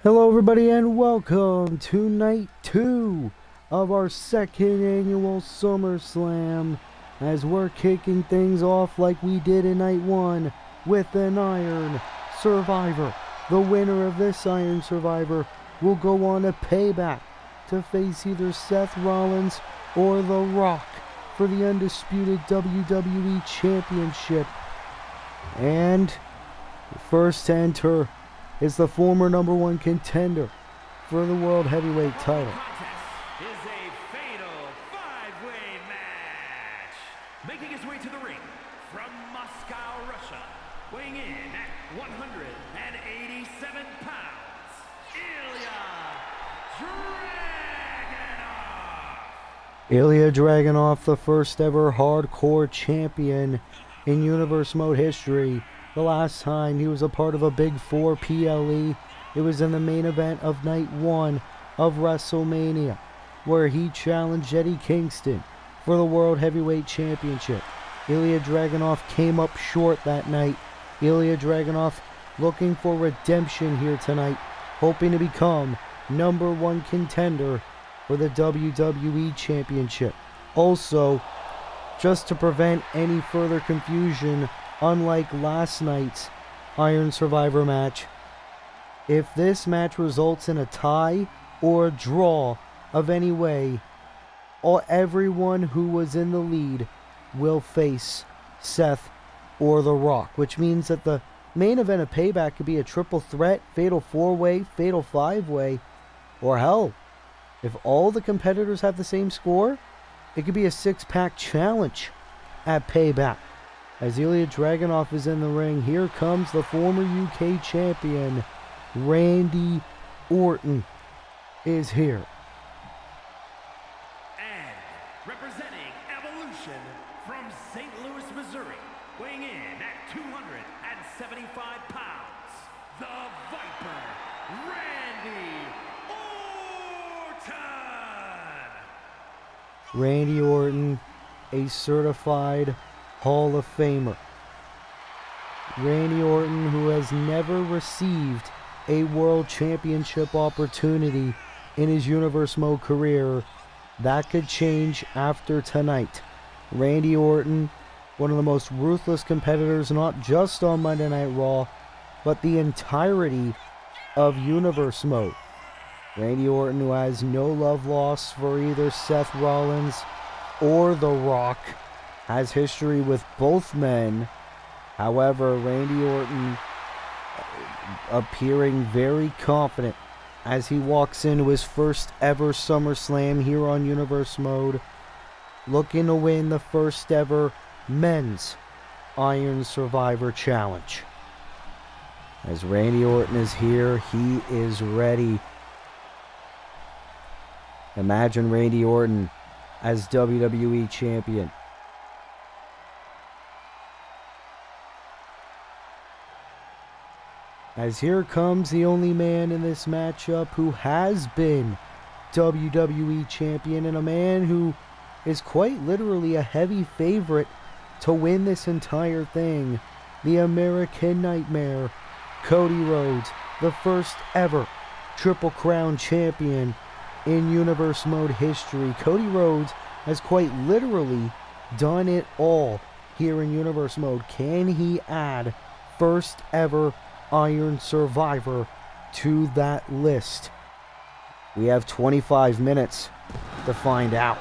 Hello everybody and welcome to night 2 of our second annual Summerslam, as we're kicking things off like we did in night 1 with an Iron Survivor. The winner of this Iron Survivor will go on a payback to face either Seth Rollins or The Rock for the undisputed WWE Championship. And first to enter is the former #1 contender for the World Heavyweight title. This is a fatal five-way match. Making his way to the ring from Moscow, Russia, weighing in at 187 pounds, Ilya Dragunov, the first ever hardcore champion in Universe Mode history. The last time he was a part of a Big 4 PLE, it was in the main event of night 1 of WrestleMania, where he challenged Eddie Kingston for the World Heavyweight Championship. Ilya Dragunov came up short that night. Ilya Dragunov looking for redemption here tonight, hoping to become #1 contender for the WWE Championship. Also, just to prevent any further confusion, unlike last night's Iron Survivor match, if this match results in a tie or a draw of any way, everyone who was in the lead will face Seth or The Rock, which means that the main event of Payback could be a triple threat, fatal 4-way, fatal 5-way, or hell, if all the competitors have the same score, it could be a 6-pack challenge at Payback. As Ilya Dragunov is in the ring, here comes the former UK champion, Randy Orton, is here. And representing Evolution from St. Louis, Missouri, weighing in at 275 pounds, the Viper, Randy Orton! Randy Orton, a certified Hall of Famer. Randy Orton, who has never received a World Championship opportunity in his Universe Mode career. That could change after tonight. Randy Orton, one of the most ruthless competitors, not just on Monday Night Raw, but the entirety of Universe Mode. Randy Orton, who has no love lost for either Seth Rollins or The Rock, has history with both men. However, Randy Orton appearing very confident as he walks into his first ever SummerSlam here on Universe Mode, looking to win the first ever Men's Iron Survivor Challenge. As Randy Orton is here, he is ready. Imagine Randy Orton as WWE Champion. As here comes the only man in this matchup who has been WWE Champion, and a man who is quite literally a heavy favorite to win this entire thing. The American Nightmare, Cody Rhodes, the first ever Triple Crown champion in Universe Mode history. Cody Rhodes has quite literally done it all here in Universe Mode. Can he add first ever Iron Survivor to that list? We have 25 minutes to find out.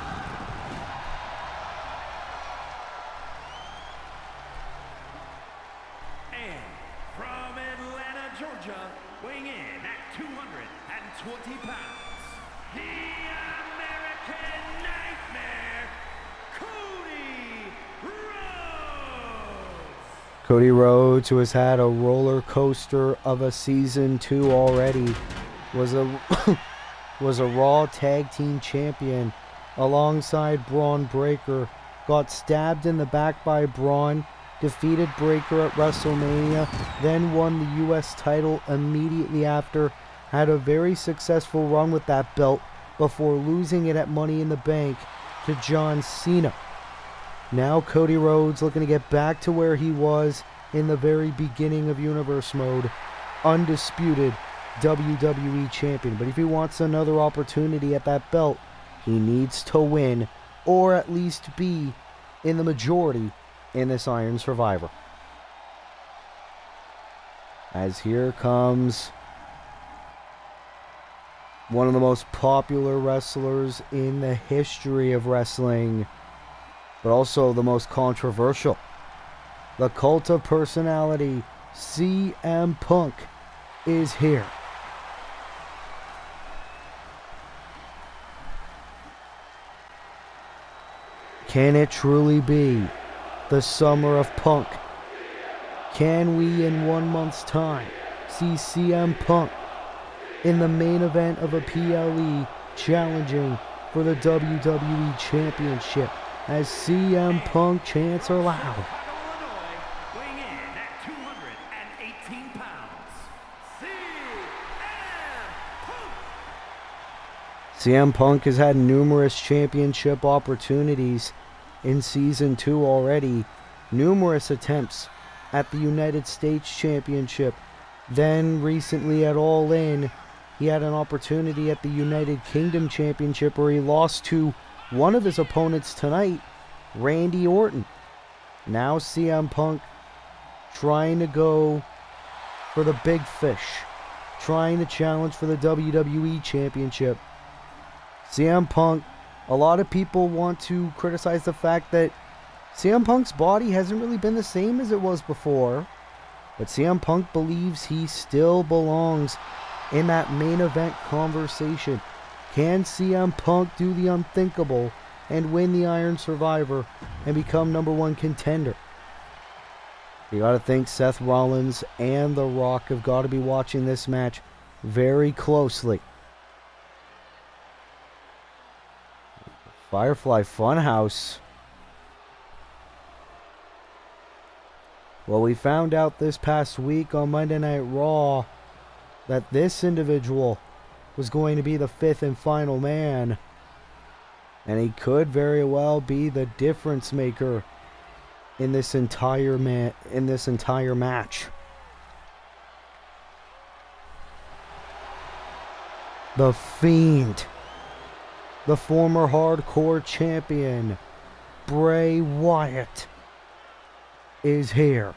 And from Atlanta, Georgia, weighing in at 220 pounds, the American Nightmare, Cody Rhodes! Cody Rhodes, who has had a roller coaster of a season 2 already, was a Raw Tag Team Champion alongside Braun Breaker. Got stabbed in the back by Braun, defeated Breaker at WrestleMania, then won the US title immediately after. Had a very successful run with that belt before losing it at Money in the Bank to John Cena. Now Cody Rhodes looking to get back to where he was in the very beginning of Universe Mode. Undisputed WWE Champion. But if he wants another opportunity at that belt, he needs to win, or at least be in the majority in this Iron Survivor. As here comes one of the most popular wrestlers in the history of wrestling, but also the most controversial. The Cult of Personality, CM Punk, is here. Can it truly be the summer of Punk? Can we in 1 month's time see CM Punk in the main event of a PLE challenging for the WWE Championship as CM Punk chants are loud? Illinois, weighing in at 218 pounds, CM Punk. CM Punk has had numerous championship opportunities in Season 2 already. Numerous attempts at the United States Championship. Then recently at All In, he had an opportunity at the United Kingdom Championship where he lost to one of his opponents tonight, Randy Orton. Now CM Punk trying to go for the big fish, trying to challenge for the WWE Championship. CM Punk, a lot of people want to criticize the fact that CM Punk's body hasn't really been the same as it was before, but CM Punk believes he still belongs in that main event conversation. Can CM Punk do the unthinkable and win the Iron Survivor and become #1 contender? You gotta think Seth Rollins and The Rock have got to be watching this match very closely. Firefly Funhouse. Well, we found out this past week on Monday Night Raw that this individual was going to be the 5th and final man, and he could very well be the difference maker in this entire match. The Fiend, the former hardcore champion, Bray Wyatt, is here.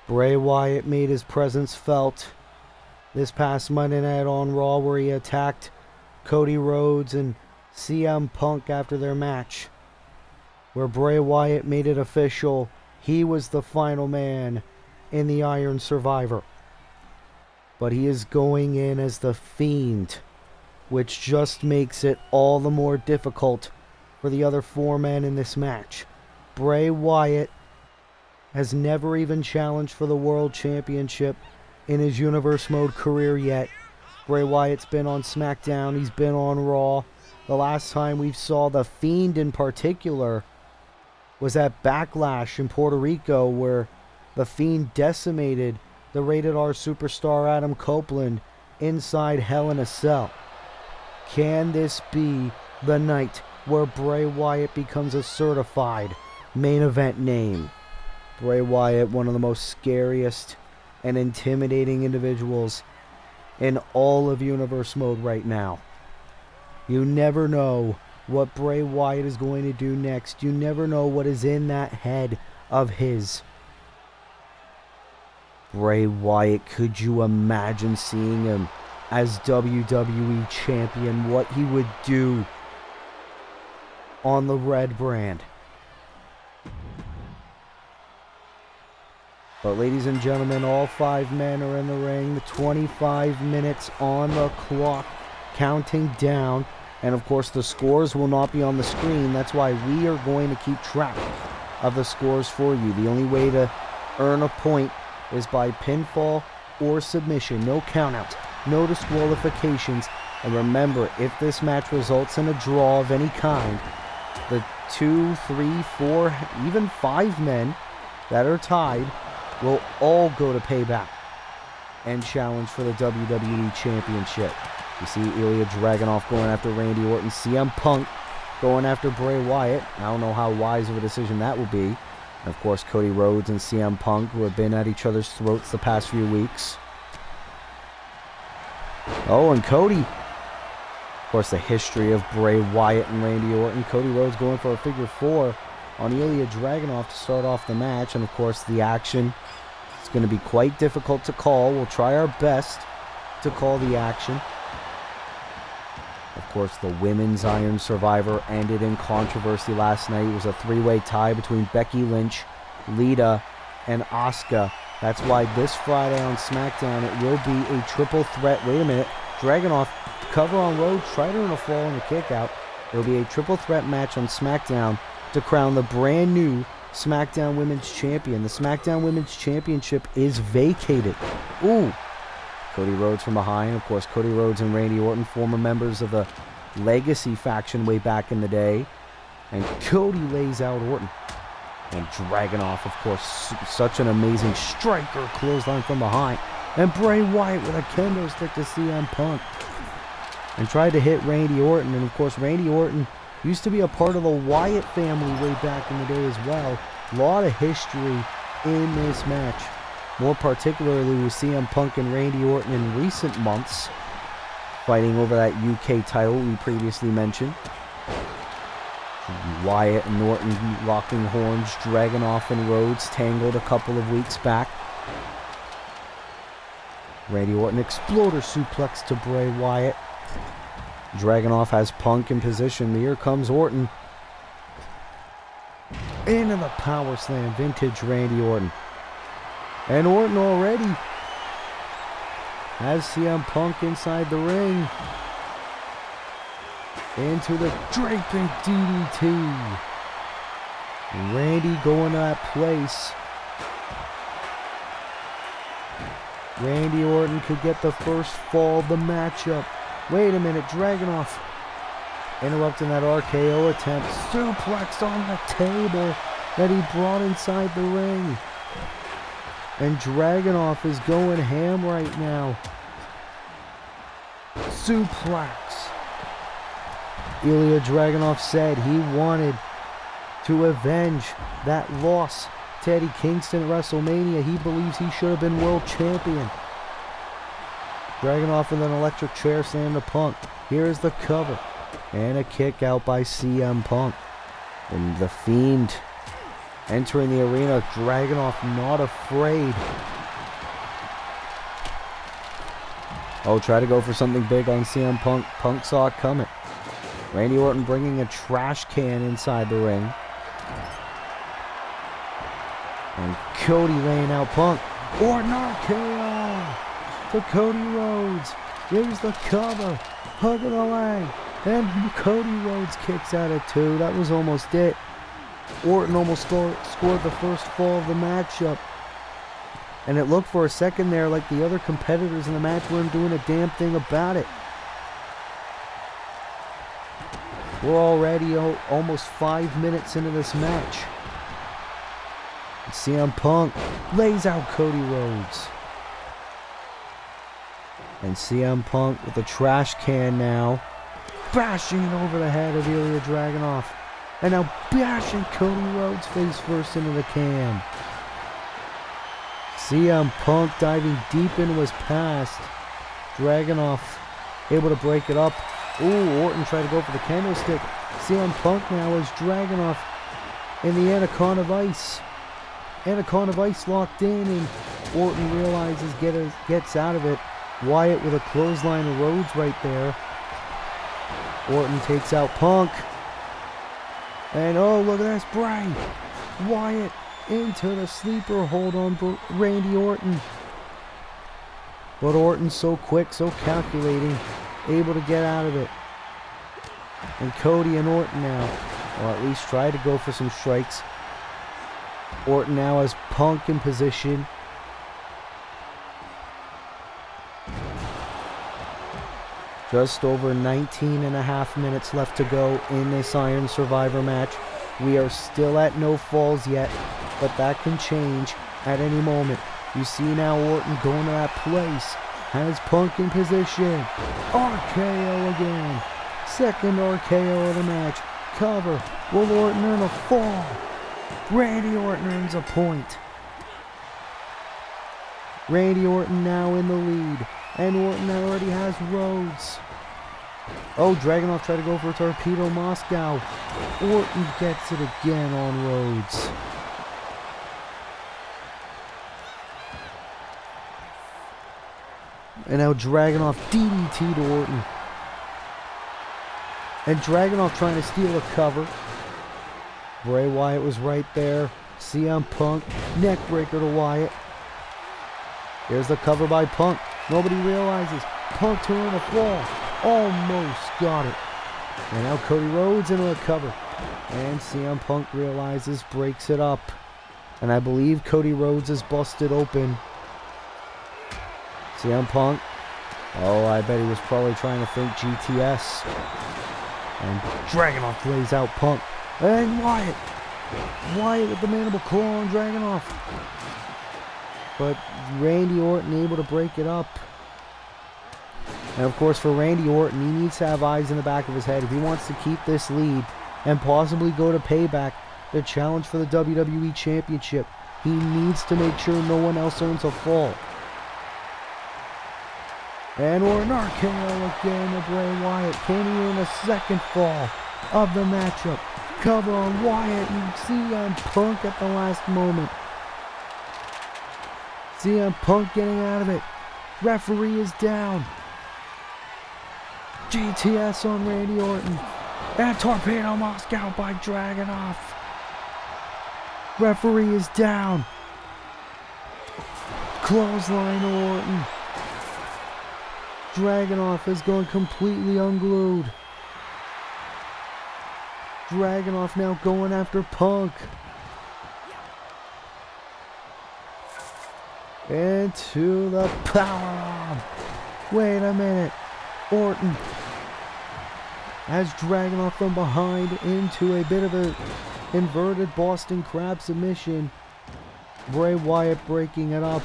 Bray Wyatt made his presence felt this past Monday night on Raw, where he attacked Cody Rhodes and CM Punk after their match, where Bray Wyatt made it official he was the final man in the Iron Survivor. But he is going in as the Fiend, which just makes it all the more difficult for the other 4 men in this match. Bray Wyatt has never even challenged for the World Championship in his Universe Mode career yet. Bray Wyatt's been on SmackDown, he's been on Raw. The last time we saw the Fiend in particular was at Backlash in Puerto Rico, where the Fiend decimated the Rated R superstar Adam Copeland inside Hell in a Cell. Can this be the night where Bray Wyatt becomes a certified main event name? Bray Wyatt, one of the most scariest and intimidating individuals in all of Universe Mode right now. You never know what Bray Wyatt is going to do next. You never know what is in that head of his. Bray Wyatt, could you imagine seeing him as WWE Champion? What he would do on the red brand. But ladies and gentlemen, all 5 men are in the ring. The 25 minutes on the clock, counting down. And of course the scores will not be on the screen. That's why we are going to keep track of the scores for you. The only way to earn a point is by pinfall or submission. No countouts, no disqualifications. And remember, if this match results in a draw of any kind, the 2, 3, 4, even 5 men that are tied will all go to Payback and challenge for the WWE Championship. You see Ilya Dragunov going after Randy Orton, CM Punk going after Bray Wyatt. I don't know how wise of a decision that will be. And of course, Cody Rhodes and CM Punk, who have been at each other's throats the past few weeks. Oh, and Cody. Of course, the history of Bray Wyatt and Randy Orton. Cody Rhodes going for a figure 4 on Ilya Dragunov to start off the match. And of course, the action is going to be quite difficult to call. We'll try our best to call the action. Of course, the Women's Iron Survivor ended in controversy last night. It was a 3-way tie between Becky Lynch, Lita, and Asuka. That's why this Friday on SmackDown it will be a triple threat. Wait a minute. Dragunov, cover on Rhodes, try to earn a fall and a kick out. It will be a triple threat match on SmackDown to crown the brand new SmackDown Women's Champion. The SmackDown Women's Championship is vacated. Ooh. Cody Rhodes from behind. Of course, Cody Rhodes and Randy Orton, former members of the Legacy faction way back in the day. And Cody lays out Orton. And Dragunov, of course, such an amazing striker, clothesline from behind. And Bray Wyatt with a kendo stick to CM Punk. And tried to hit Randy Orton. And of course, Randy Orton used to be a part of the Wyatt family way back in the day as well. A lot of history in this match. More particularly with CM Punk and Randy Orton in recent months, fighting over that UK title we previously mentioned. Wyatt and Orton locking horns, Dragunov and Rhodes tangled a couple of weeks back. Randy Orton exploder suplex to Bray Wyatt. Dragunov has Punk in position. Here comes Orton. Into the power slam, vintage Randy Orton. And Orton already has CM Punk inside the ring. Into the draping DDT. Randy going to that place. Randy Orton could get the first fall of the matchup. Wait a minute, Dragunov interrupting that RKO attempt. Suplex on the table that he brought inside the ring. And Dragunov is going ham right now. Suplex. Ilya Dragunov said he wanted to avenge that loss to Eddie Kingston at WrestleMania. He believes he should have been world champion. Dragunov with an electric chair slam to Punk. Here's the cover. And a kick out by CM Punk. And the Fiend entering the arena. Dragunov not afraid. Oh, try to go for something big on CM Punk. Punk saw it coming. Randy Orton bringing a trash can inside the ring. And Cody laying out Punk. Orton RKO to Cody Rhodes. Here's the cover. Hug of the leg. And Cody Rhodes kicks out at 2. That was almost it. Orton almost scored the first fall of the matchup. And it looked for a second there like the other competitors in the match weren't doing a damn thing about it. We're already almost 5 minutes into this match. CM Punk lays out Cody Rhodes. And CM Punk with a trash can now, bashing over the head of Ilya Dragunov. And now bashing Cody Rhodes face first into the can. CM Punk diving deep into his past. Dragunov able to break it up. Ooh, Orton tried to go for the kendo stick. CM Punk now is Dragunov in the Anaconda Vice. Anaconda Vice locked in, and Orton realizes gets out of it. Wyatt with a clothesline of Rhodes right there. Orton takes out Punk. And oh, look at this, Bray Wyatt into the sleeper hold on Randy Orton. But Orton's so quick, so calculating, able to get out of it. And Cody and Orton now, or at least try to go for some strikes. Orton now has Punk in position. Just over 19 and a half minutes left to go in this Iron Survivor match. We are still at no falls yet, but that can change at any moment. You see now Orton going to that place. Has Punk in position. RKO again. Second RKO of the match. Cover. Will Orton earn a fall? Randy Orton earns a point. Randy Orton now in the lead. And Orton already has Rhodes. Oh, Dragunov tried to go for a Torpedo Moscow. Orton gets it again on Rhodes. And now Dragunov DDT to Orton. And Dragunov trying to steal a cover. Bray Wyatt was right there. CM Punk, neckbreaker to Wyatt. Here's the cover by Punk. Nobody realizes. Punk to earn a fall. Almost got it. And now Cody Rhodes into a cover. And CM Punk realizes, breaks it up. And I believe Cody Rhodes is busted open. CM Punk. Oh, I bet he was probably trying to think GTS. And Dragunov lays out Punk. And Wyatt. Wyatt with the mandible claw on Dragunov. But Randy Orton able to break it up. And of course for Randy Orton, he needs to have eyes in the back of his head if he wants to keep this lead and possibly go to Payback, the challenge for the WWE Championship. He needs to make sure no one else earns a fall. And Orton RKO again to Bray Wyatt. Can he earn a second fall of the matchup? Cover on Wyatt and CM Punk at the last moment. CM Punk getting out of it. Referee is down. GTS on Randy Orton. And Torpedo Moscow by Dragunov. Referee is down. Clothesline Orton. Dragunov has gone completely unglued. Dragunov now going after Punk. And to the powerbomb. Wait a minute. Orton has Dragunov from behind into a bit of a inverted Boston Crab submission. Bray Wyatt breaking it up.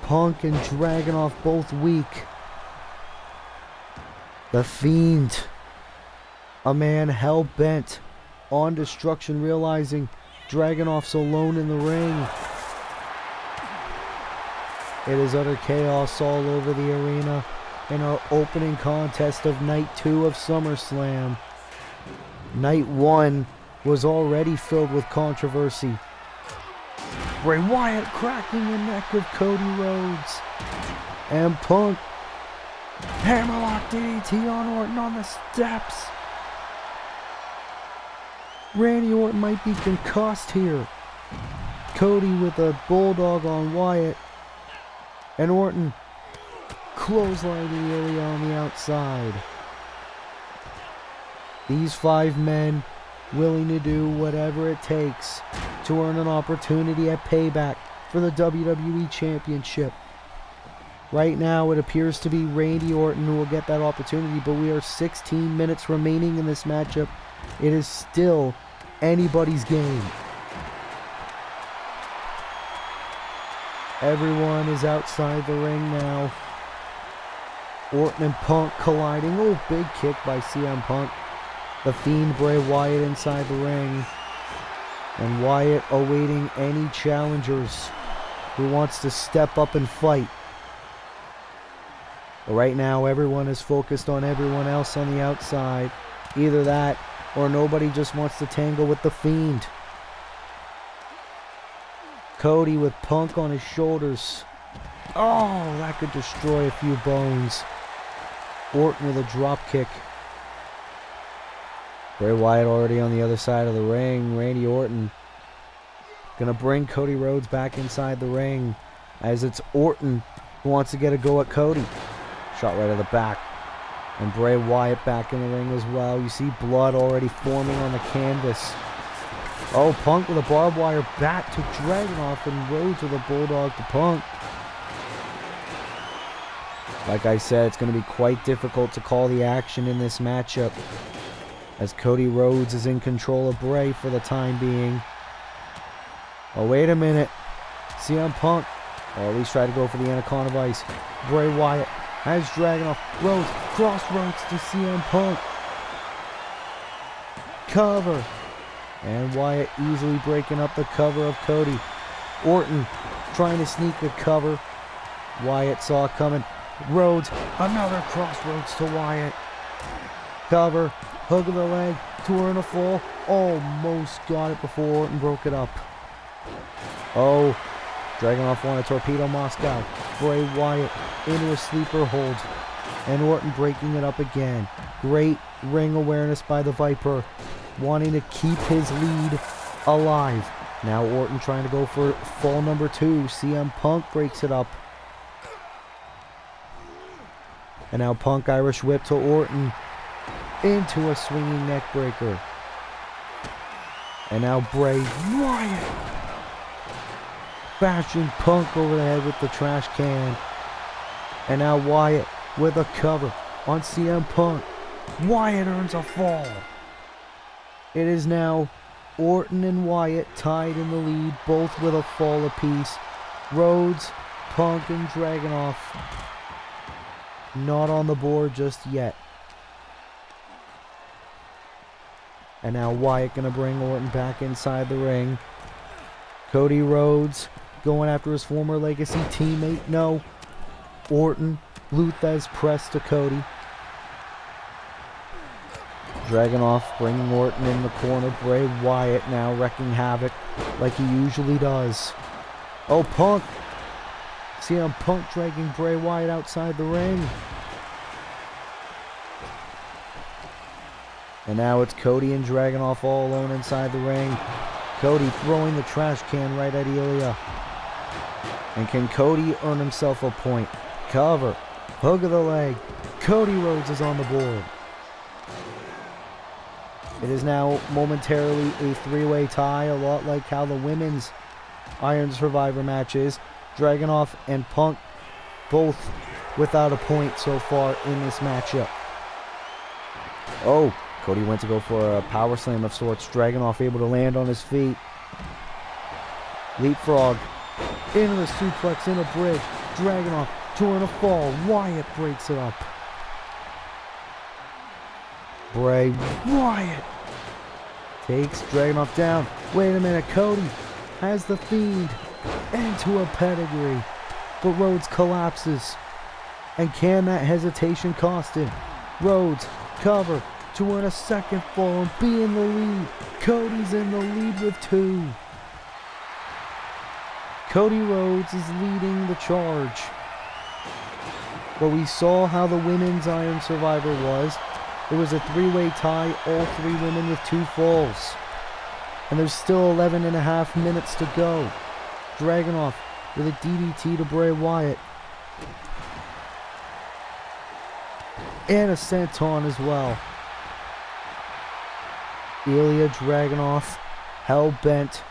Punk and Dragunov both weak. The Fiend, a man hell-bent on destruction, realizing Dragunov's alone in the ring. It is utter chaos all over the arena in our opening contest of Night 2 of SummerSlam. Night 1 was already filled with controversy. Bray Wyatt cracking the neck of Cody Rhodes. And Punk. Hammerlock DDT on Orton on the steps. Randy Orton might be concussed here. Cody with a bulldog on Wyatt. And Orton clotheslining Ilya on the outside. These 5 men willing to do whatever it takes to earn an opportunity at Payback for the WWE Championship. Right now it appears to be Randy Orton who will get that opportunity, but we are 16 minutes remaining in this matchup. It is still anybody's game. Everyone is outside the ring now. Orton and Punk colliding. Oh, big kick by CM Punk. The Fiend Bray Wyatt inside the ring. And Wyatt awaiting any challengers who wants to step up and fight. But right now, everyone is focused on everyone else on the outside. Either that, or nobody just wants to tangle with the Fiend. Cody with Punk on his shoulders. Oh, that could destroy a few bones. Orton with a drop kick. Bray Wyatt already on the other side of the ring. Randy Orton gonna bring Cody Rhodes back inside the ring as it's Orton who wants to get a go at Cody. Shot right at the back. And Bray Wyatt back in the ring as well. You see blood already forming on the canvas. Oh, Punk with a barbed wire bat to Dragunov, and Rhodes with a bulldog to Punk. Like I said, it's going to be quite difficult to call the action in this matchup, as Cody Rhodes is in control of Bray for the time being. Oh, wait a minute. CM Punk, or at least try to go for the Anaconda Vice. Bray Wyatt has Dragunov. Rhodes, crossroads to CM Punk. Cover. And Wyatt easily breaking up the cover of Cody. Orton trying to sneak a cover. Wyatt saw it coming. Rhodes, another crossroads to Wyatt. Cover, hook of the leg, to a fall. Almost got it before Orton broke it up. Oh, Dragunov wanted torpedo Moscow. Bray Wyatt into a sleeper hold. And Orton breaking it up again. Great ring awareness by the Viper, wanting to keep his lead alive. Now Orton trying to go for fall number 2. CM Punk breaks it up. And now Punk Irish whip to Orton into a swinging neck breaker. And now Bray Wyatt bashing Punk over the head with the trash can. And now Wyatt with a cover on CM Punk. Wyatt earns a fall. It is now Orton and Wyatt tied in the lead, both with a fall apiece. Rhodes, Punk, and Dragunov not on the board just yet. And now Wyatt gonna bring Orton back inside the ring. Cody Rhodes going after his former Legacy teammate. No. Orton, Lou Thesz press to Cody. Dragunov bringing Orton in the corner. Bray Wyatt now wrecking havoc like he usually does. Oh, Punk. CM Punk dragging Bray Wyatt outside the ring. And now it's Cody and Dragunov all alone inside the ring. Cody throwing the trash can right at Ilya. And can Cody earn himself a point? Cover. Hook of the leg. Cody Rhodes is on the board. It is now momentarily a 3-way tie, a lot like how the women's Iron Survivor match is. Dragunov and Punk both without a point so far in this matchup. Oh, Cody went to go for a power slam of sorts. Dragunov able to land on his feet. Leapfrog into the suplex, in a bridge. Dragunov touring a fall. Wyatt breaks it up. Bray Wyatt takes Dragunov down. Wait a minute, Cody has the Fiend into a pedigree, but Rhodes collapses. And can that hesitation cost him? Rhodes cover to earn a second fall and be in the lead. Cody's in the lead with 2. Cody Rhodes is leading the charge. But we saw how the women's Iron Survivor was. It was a 3-way tie, all 3 women with 2 falls. And there's still 11.5 minutes to go. Dragunov with a DDT to Bray Wyatt. And a senton as well. Ilya Dragunov hell-bent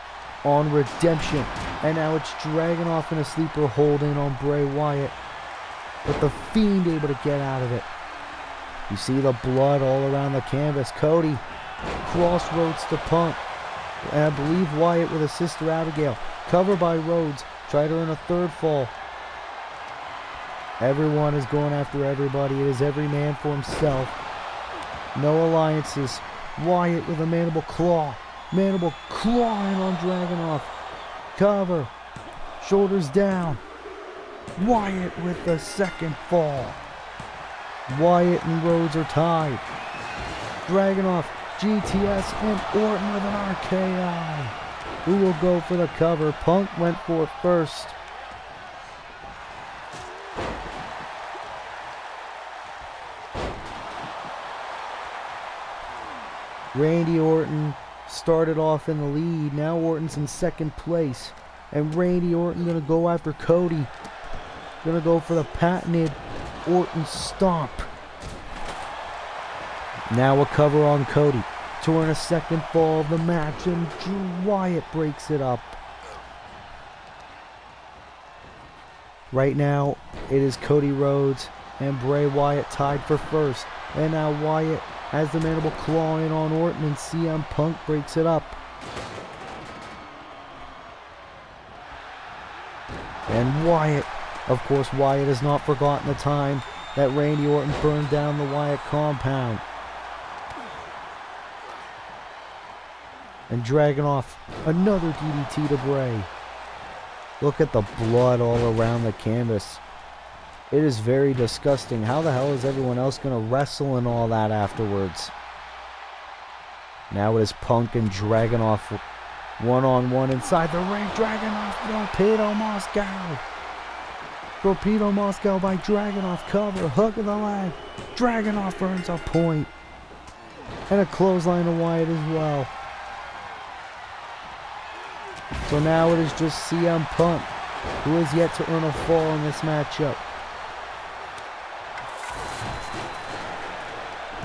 on redemption. And now it's Dragunov in a sleeper hold-in on Bray Wyatt. But the Fiend able to get out of it. You see the blood all around the canvas. Cody crossroads to Punk. And I believe Wyatt with a Sister Abigail. Cover by Rhodes. Try to earn a 3rd fall. Everyone is going after everybody. It is every man for himself. No alliances. Wyatt with a mandible claw. Mandible clawing on Dragunov. Cover. Shoulders down. Wyatt with the 2nd fall. Wyatt and Rhodes are tied. Dragunov, GTS, and Orton with an RKI. Who will go for the cover? Punk went for it first. Randy Orton started off in the lead. Now Orton's in 2nd place. And Randy Orton gonna go after Cody. Gonna go for the patented Orton stomp. Now a cover on Cody to earn a 2nd fall of the match, and Wyatt breaks it up. Right now it is Cody Rhodes and Bray Wyatt tied for 1st. And now Wyatt has the mandible claw in on Orton, and CM Punk breaks it up. And Wyatt, of course, Wyatt has not forgotten the time that Randy Orton burned down the Wyatt compound. And Dragunov, another DDT to Bray. Look at the blood all around the canvas. It is very disgusting. How the hell is everyone else going to wrestle and all that afterwards? Now it is Punk and Dragunov one-on-one inside the ring. Dragunov, Torpedo Moscow. Torpedo Moscow by Dragunov. Cover, hook of the leg. Dragunov earns a point. And a clothesline to Wyatt as well. So now it is just CM Punk, who has yet to earn a fall in this matchup.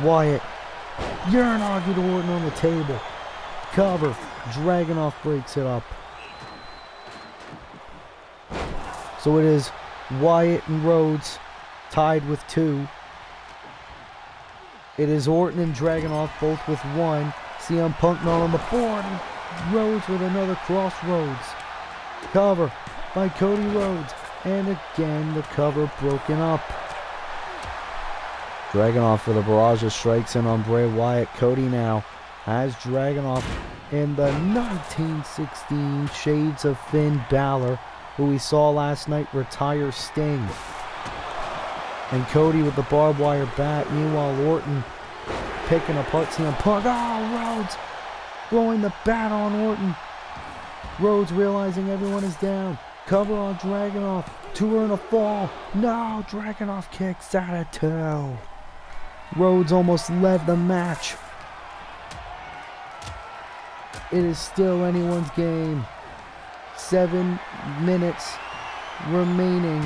Wyatt, Uranagi to Orton on the table. Cover, Dragunov breaks it up. So it is Wyatt and Rhodes tied with 2. It is Orton and Dragunov both with 1. CM Punk not on the board. Rhodes with another crossroads. Cover by Cody Rhodes. And again the cover broken up. Dragunov for the barrage of strikes in on Bray Wyatt. Cody now has Dragunov in the 1916 Shades of Finn Balor, who we saw last night retire Sting. And Cody with the barbed wire bat. Meanwhile, Orton picking apart CM Punk. Oh, Rhodes throwing the bat on Orton. Rhodes realizing everyone is down. Cover on Dragunov. 2 earn a fall. No, Dragunov kicks out at 2. Rhodes almost led the match. It is still anyone's game. 7 minutes remaining.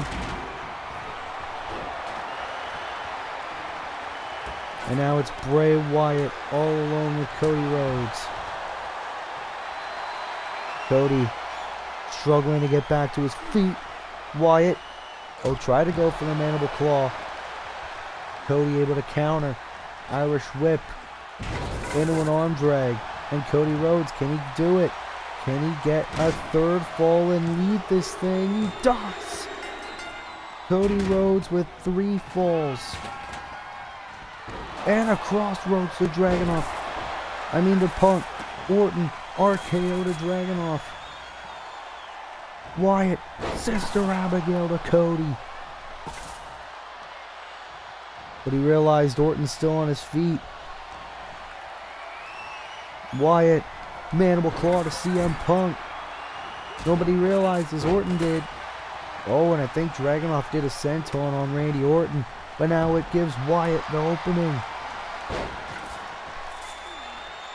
And now it's Bray Wyatt all alone with Cody Rhodes. Cody struggling to get back to his feet. Wyatt, try to go for the mandible claw. Cody able to counter. Irish whip into an arm drag. And Cody Rhodes, can he do it? Can he get a 3rd fall and lead this thing? He does! Cody Rhodes with 3 falls. And a crossroads to Dragunov. To Punk. Orton, RKO to Dragunov. Wyatt, Sister Abigail to Cody. But he realized Orton's still on his feet. Wyatt, mandible claw to CM Punk. Nobody realizes Orton did. And I think Dragunov did a senton on Randy Orton. But now it gives Wyatt the opening.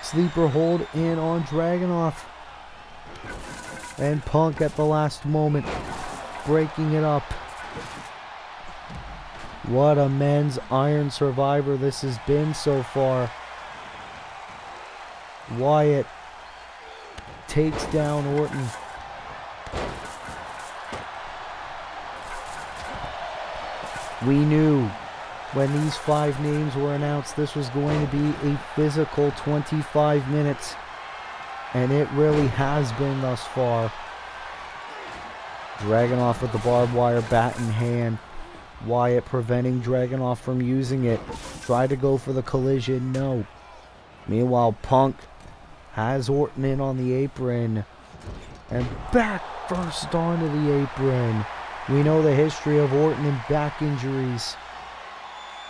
Sleeper hold in on Dragunov. And Punk at the last moment, breaking it up. What a men's Iron Survivor this has been so far. Wyatt takes down Orton. We knew when these 5 names were announced this was going to be a physical 25 minutes. And it really has been thus far. Dragunov with the barbed wire bat in hand. Wyatt preventing Dragunov from using it. Tried to go for the collision, no. Meanwhile, Punk has Orton in on the apron. And back first onto the apron. We know the history of Orton and back injuries.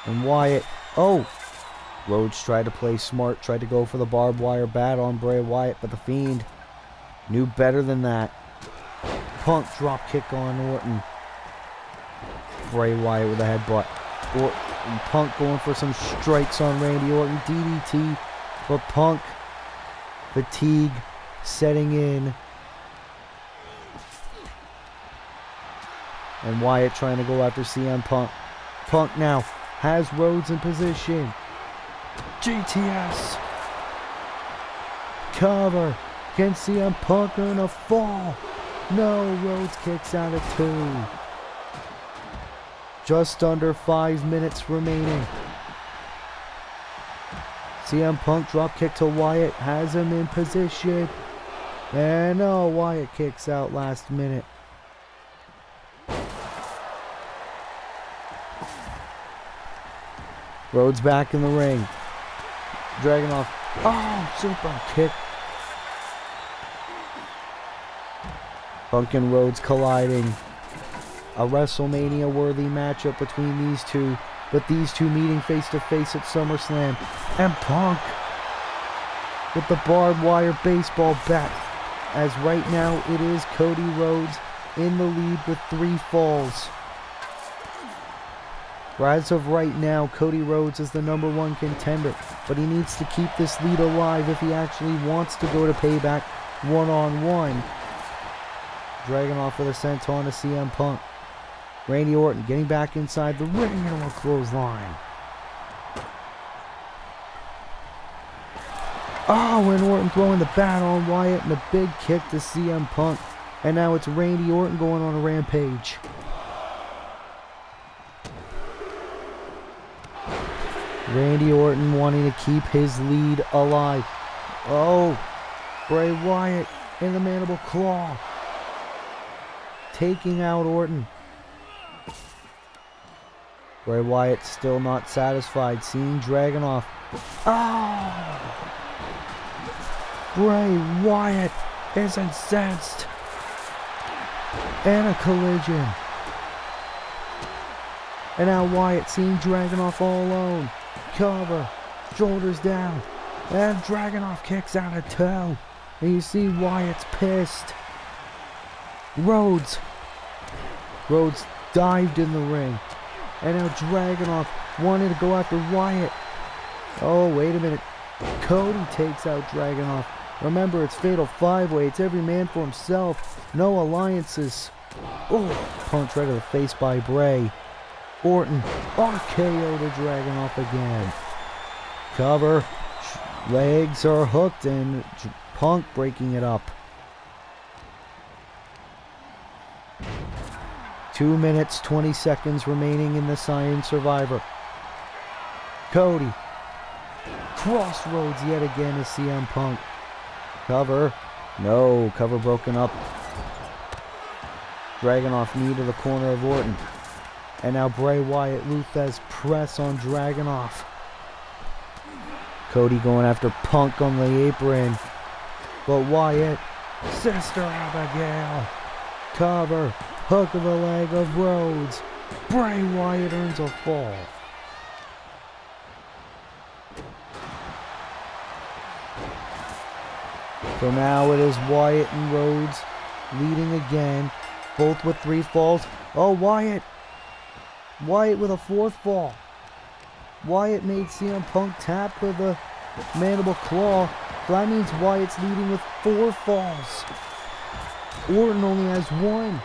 And Wyatt, Rhodes tried to play smart, tried to go for the barbed wire bat on Bray Wyatt, but the Fiend knew better than that. Punk drop kick on Orton. Bray Wyatt with a headbutt. Punk going for some strikes on Randy Orton. DDT for Punk. Fatigue setting in. And Wyatt trying to go after CM Punk. Punk now has Rhodes in position. GTS. Cover. Can CM Punk earn a fall? No, Rhodes kicks out at 2. Just under 5 minutes remaining. CM Punk drop kick to Wyatt. Has him in position. And Wyatt kicks out last minute. Rhodes back in the ring. Dragunov. Super kick Punk and Rhodes colliding. A WrestleMania-worthy matchup between these two, but these two meeting face-to-face at SummerSlam. And Punk with the barbed wire baseball bat, as right now it is Cody Rhodes in the lead with 3 falls. As of right now, Cody Rhodes is the #1 contender, but he needs to keep this lead alive if he actually wants to go to Payback one-on-one. Dragging off with a senton to CM Punk. Randy Orton getting back inside the ring and a clothesline. Oh, and Orton throwing the bat on Wyatt and a big kick to CM Punk. And now it's Randy Orton going on a rampage. Randy Orton wanting to keep his lead alive. Oh, Bray Wyatt in the mandible claw. Taking out Orton. Bray Wyatt still not satisfied, seeing Dragunov. Oh! Bray Wyatt is incensed. And a collision. And now Wyatt seeing Dragunov all alone. Cover. Shoulders down. And Dragunov kicks out a toe. And you see Wyatt's pissed. Rhodes dived in the ring. And now Dragunov wanted to go after Wyatt. Oh, wait a minute. Cody takes out Dragunov. Remember, it's Fatal 5-Way. It's every man for himself. No alliances. Oh, punch right to the face by Bray. Orton, RKO to Dragunov again. Cover. Legs are hooked and Punk breaking it up. 2 minutes, 20 seconds remaining in the Science Survivor. Cody. Crossroads yet again to CM Punk. Cover. No, cover broken up. Dragunov knee to the corner of Orton. And now Bray Wyatt, Luthez press on Dragunov. Cody going after Punk on the apron. But Wyatt, Sister Abigail. Cover. Hook of the leg of Rhodes. Bray Wyatt earns a fall. So now it is Wyatt and Rhodes leading again. Both with 3 falls. Oh, Wyatt. Wyatt with a 4th fall. Wyatt made CM Punk tap with a mandible claw. That means Wyatt's leading with 4 falls. Orton only has 1.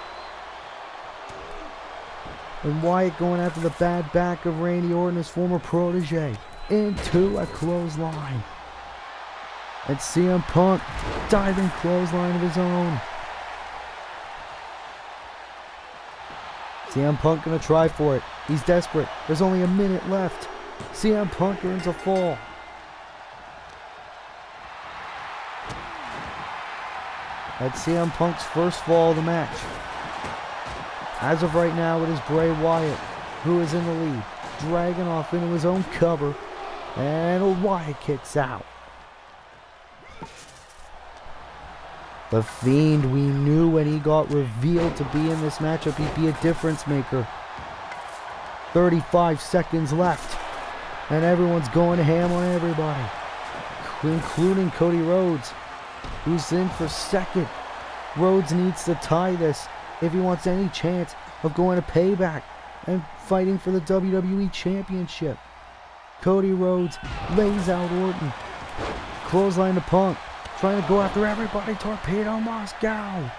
And Wyatt going after the bad back of Randy Orton, his former protege, into a clothesline. And CM Punk diving clothesline of his own. CM Punk gonna try for it. He's desperate. There's only a minute left. CM Punk earns a fall. That's CM Punk's first fall of the match. As of right now, it is Bray Wyatt who is in the lead. Dragunov into his own cover. And Wyatt kicks out. The Fiend, we knew when he got revealed to be in this matchup, he'd be a difference maker. 35 seconds left. And everyone's going ham on everybody. Including Cody Rhodes, who's in for second. Rhodes needs to tie this if he wants any chance of going to Payback and fighting for the WWE Championship. Cody Rhodes lays out Orton. Clothesline to Punk. Trying to go after everybody. Torpedo Moscow.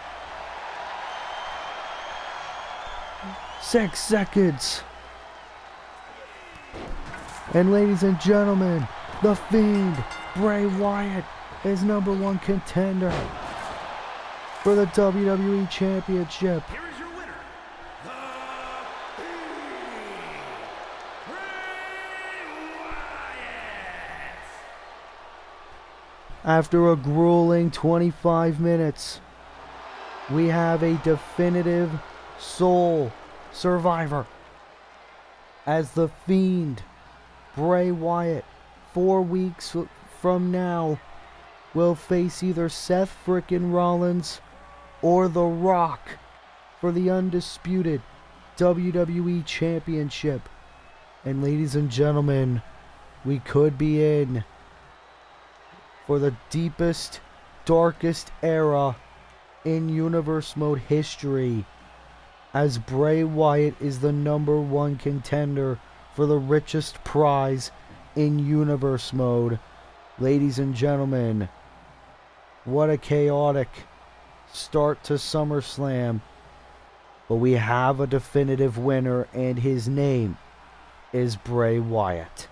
6 seconds. And ladies and gentlemen, The Fiend, Bray Wyatt, is #1 contender for the WWE Championship. Here is your winner, The Fiend, Bray Wyatt. After a grueling 25 minutes, we have a definitive sole survivor as The Fiend, Bray Wyatt, 4 weeks from now, will face either Seth frickin' Rollins or The Rock for the undisputed WWE Championship. And ladies and gentlemen, we could be in for the deepest, darkest era in Universe Mode history, as Bray Wyatt is the #1 contender for the richest prize in Universe Mode. Ladies and gentlemen, what a chaotic start to SummerSlam. But we have a definitive winner, and his name is Bray Wyatt.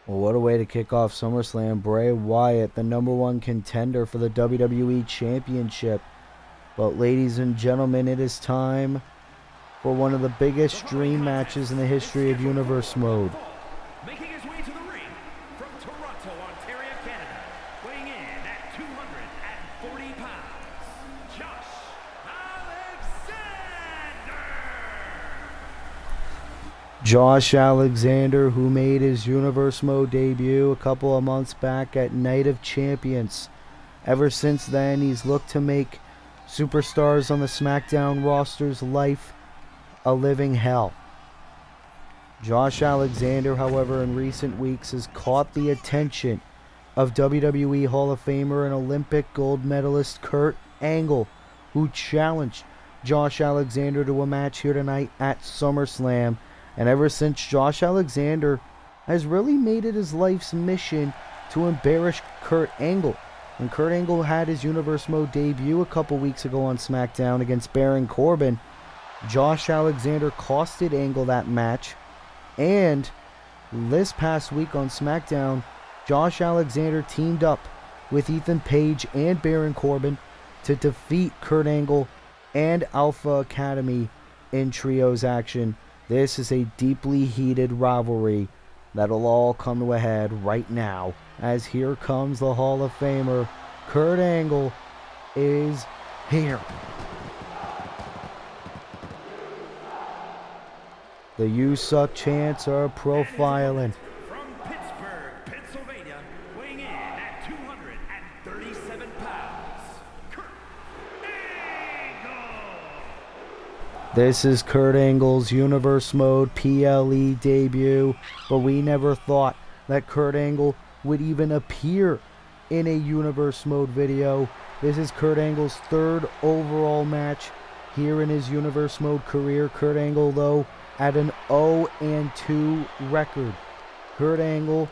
Well, what a way to kick off SummerSlam. Bray Wyatt, the #1 contender for the WWE Championship. But ladies and gentlemen, it is time for one of the biggest dream matches in the history of Universe Mode. Making his way to the ring from Toronto, Ontario, Canada, weighing in at 240 pounds, Josh Alexander. Josh Alexander, who made his Universe Mode debut a couple of months back at Night of Champions. Ever since then, he's looked to make superstars on the SmackDown roster's life a living hell. Josh Alexander, however, in recent weeks has caught the attention of WWE Hall of Famer and Olympic gold medalist Kurt Angle, who challenged Josh Alexander to a match here tonight at SummerSlam. And ever since, Josh Alexander has really made it his life's mission to embarrass Kurt Angle. When Kurt Angle had his Universe Mode debut a couple weeks ago on SmackDown against Baron Corbin, Josh Alexander costed Angle that match. And this past week on SmackDown, Josh Alexander teamed up with Ethan Page and Baron Corbin to defeat Kurt Angle and Alpha Academy in trios action. This is a deeply heated rivalry that'll all come to a head right now, as here comes the Hall of Famer. Kurt Angle is here. The "You Suck" chants are profiling. From Pittsburgh, Pennsylvania, weighing in at 237 pounds, Kurt Angle. This is Kurt Angle's Universe Mode PLE debut, but we never thought that Kurt Angle would even appear in a Universe Mode video. This is Kurt Angle's 3rd overall match here in his Universe Mode career. Kurt Angle, though, at an 0-2 record. Kurt Angle,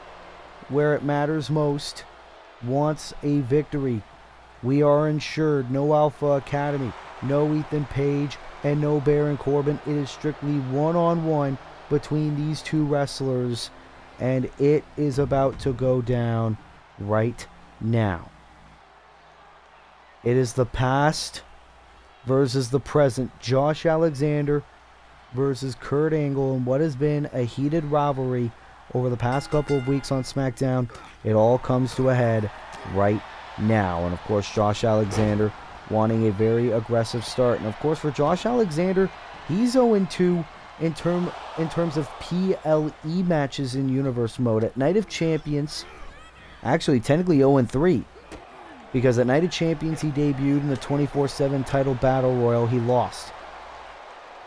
where it matters most, wants a victory. We are ensured no Alpha Academy, no Ethan Page, and no Baron Corbin. It is strictly one-on-one between these two wrestlers, and it is about to go down right now. It is the past versus the present. Josh Alexander versus Kurt Angle, and what has been a heated rivalry over the past couple of weeks on SmackDown. It all comes to a head right now. And of course, Josh Alexander wanting a very aggressive start. And of course, for Josh Alexander, he's 0-2 in terms of PLE matches in Universe Mode. At Night of Champions, actually technically 0-3, because at Night of Champions he debuted in the 24/7 title battle royal. He lost.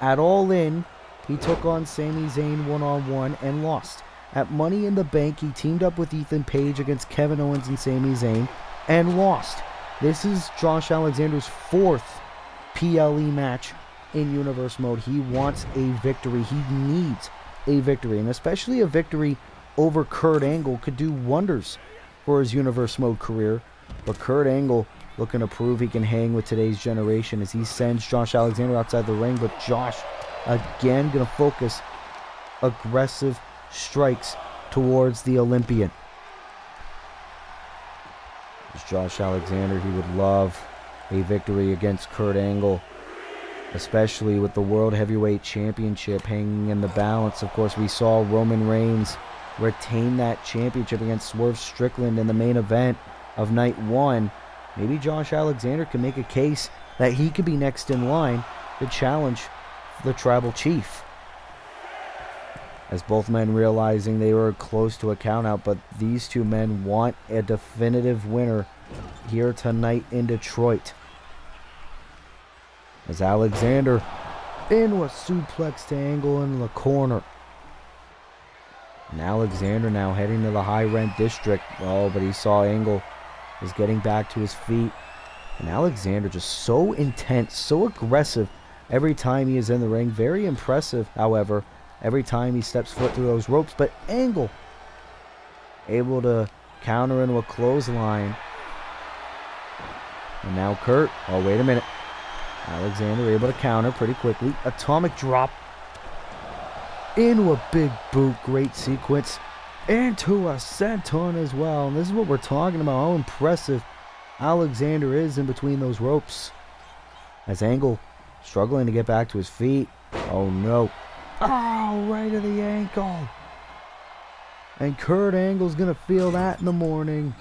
At All In, he took on Sami Zayn one-on-one and lost. At Money in the Bank, he teamed up with Ethan Page against Kevin Owens and Sami Zayn and lost. This is Josh Alexander's 4th PLE match in Universe Mode. He wants a victory. He needs a victory, and especially a victory over Kurt Angle could do wonders for his Universe Mode career. But Kurt Angle looking to prove he can hang with today's generation as he sends Josh Alexander outside the ring. But Josh, again, going to focus aggressive strikes towards the Olympian. As Josh Alexander, he would love a victory against Kurt Angle, especially with the World Heavyweight Championship hanging in the balance. Of course, we saw Roman Reigns retain that championship against Swerve Strickland in the main event of night 1. Maybe Josh Alexander can make a case that he could be next in line to challenge the Tribal Chief. As both men realizing they were close to a countout, but these two men want a definitive winner here tonight in Detroit. As Alexander into a suplex to Angle in the corner. And Alexander now heading to the high rent district. Oh, but he saw Angle is getting back to his feet. And Alexander just so intense, so aggressive every time he is in the ring. Very impressive, however, every time he steps foot through those ropes. But Angle able to counter into a clothesline. And now Kurt. Oh, wait a minute. Alexander able to counter pretty quickly. Atomic drop. Into a big boot. Great sequence. Into a senton as well. And this is what we're talking about. How impressive Alexander is in between those ropes. As Angle struggling to get back to his feet. Oh no. Oh, right to the ankle. And Kurt Angle's going to feel that in the morning.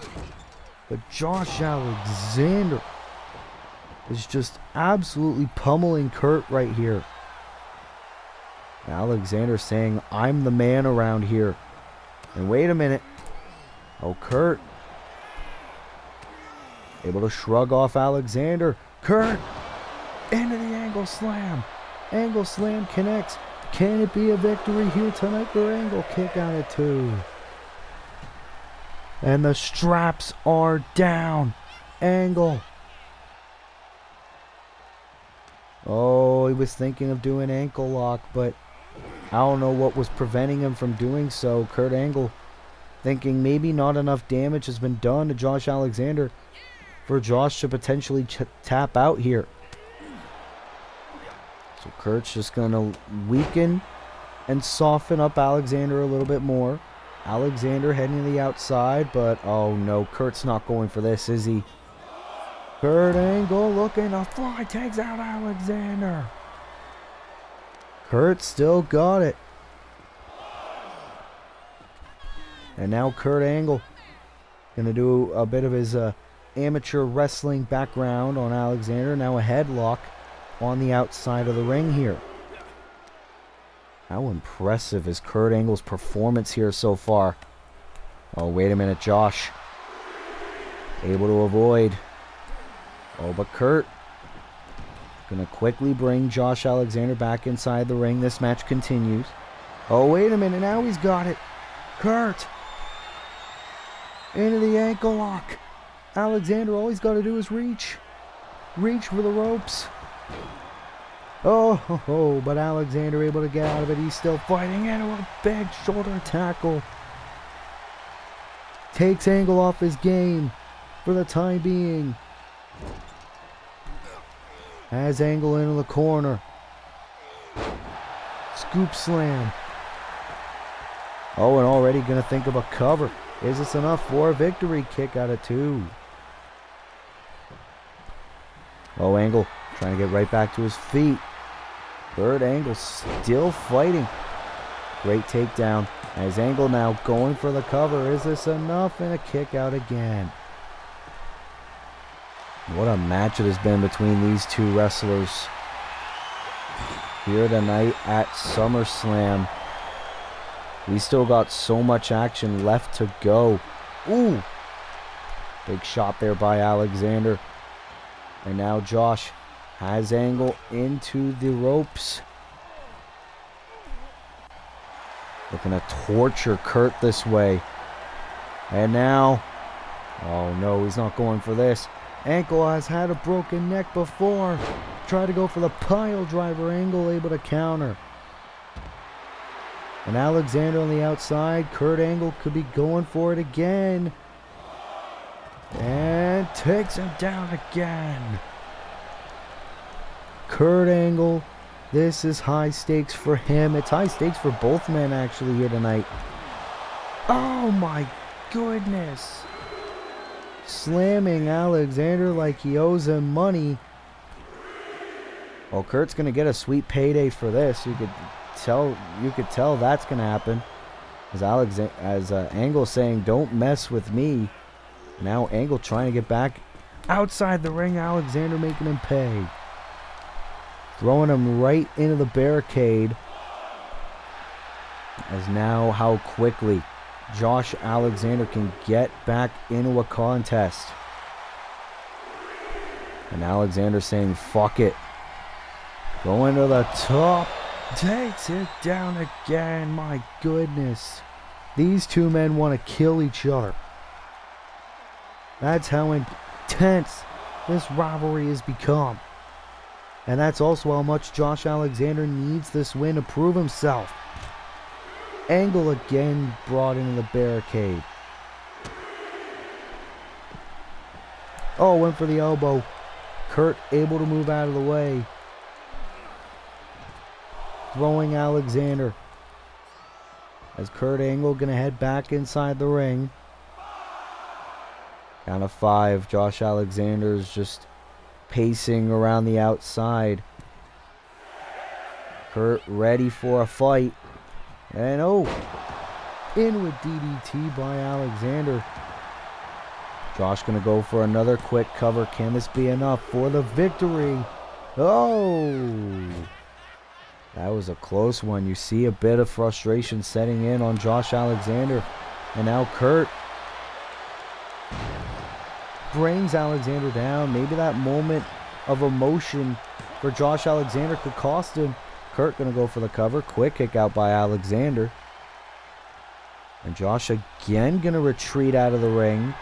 But Josh Alexander is just absolutely pummeling Kurt right here. Alexander saying, I'm the man around here. And wait a minute. Oh, Kurt. Able to shrug off Alexander. Kurt into the Angle Slam. Angle Slam connects. Can it be a victory here tonight for Angle? Kick out at 2. And the straps are down. Angle. Oh, he was thinking of doing ankle lock, but I don't know what was preventing him from doing so. Kurt Angle thinking maybe not enough damage has been done to Josh Alexander for Josh to potentially tap out here. So Kurt's just going to weaken and soften up Alexander a little bit more. Alexander heading to the outside, but oh no, Kurt's not going for this, is he? Kurt Angle looking to fly, takes out Alexander. Kurt still got it. And now Kurt Angle gonna do a bit of his amateur wrestling background on Alexander. Now a headlock on the outside of the ring here. How impressive is Kurt Angle's performance here so far? Oh, wait a minute, Josh. Able to avoid. Oh, but Kurt gonna quickly bring Josh Alexander back inside the ring. This match continues. Oh, wait a minute, now he's got it. Kurt into the ankle lock. Alexander, all he's got to do is reach. Reach for the ropes. Oh, but Alexander able to get out of it. He's still fighting into a big shoulder tackle. Takes Angle off his game for the time being. Has Angle into the corner. Scoop slam. Oh, and already going to think of a cover. Is this enough for a victory? Kick out of 2. Oh, Angle trying to get right back to his feet. Kurt Angle still fighting. Great takedown. As Angle now going for the cover. Is this enough? And a kick out again. What a match it has been between these two wrestlers here tonight at SummerSlam. We still got so much action left to go. Ooh! Big shot there by Alexander. And now Josh has Angle into the ropes. Looking to torture Kurt this way. And now, oh no, he's not going for this. Angle has had a broken neck before. Try to go for the pile driver. Angle able to counter. And Alexander on the outside. Kurt Angle could be going for it again. And takes him down again. Kurt Angle, this is high stakes for him. It's high stakes for both men actually here tonight. Oh my goodness. Slamming Alexander like he owes him money. Well, Kurt's going to get a sweet payday for this. You could tell that's going to happen. As Angle saying, don't mess with me. Now Angle trying to get back outside the ring. Alexander making him pay. Throwing him right into the barricade. As now how quickly Josh Alexander can get back into a contest. And Alexander saying, fuck it. Going to the top. Takes it down again. My goodness. These two men want to kill each other. That's how intense this rivalry has become. And that's also how much Josh Alexander needs this win to prove himself. Angle again brought into the barricade. Oh, went for the elbow. Kurt able to move out of the way. Throwing Alexander. As Kurt Angle going to head back inside the ring. Count of 5. Josh Alexander is just pacing around the outside. Kurt ready for a fight. And oh, in with DDT by Alexander. Josh going to go for another quick cover. Can this be enough for the victory? Oh, that was a close one. You see a bit of frustration setting in on Josh Alexander. And now Kurt brings Alexander down. Maybe that moment of emotion for Josh Alexander could cost him. Kurt going to go for the cover. Quick kick out by Alexander. And Josh again going to retreat out of the ring.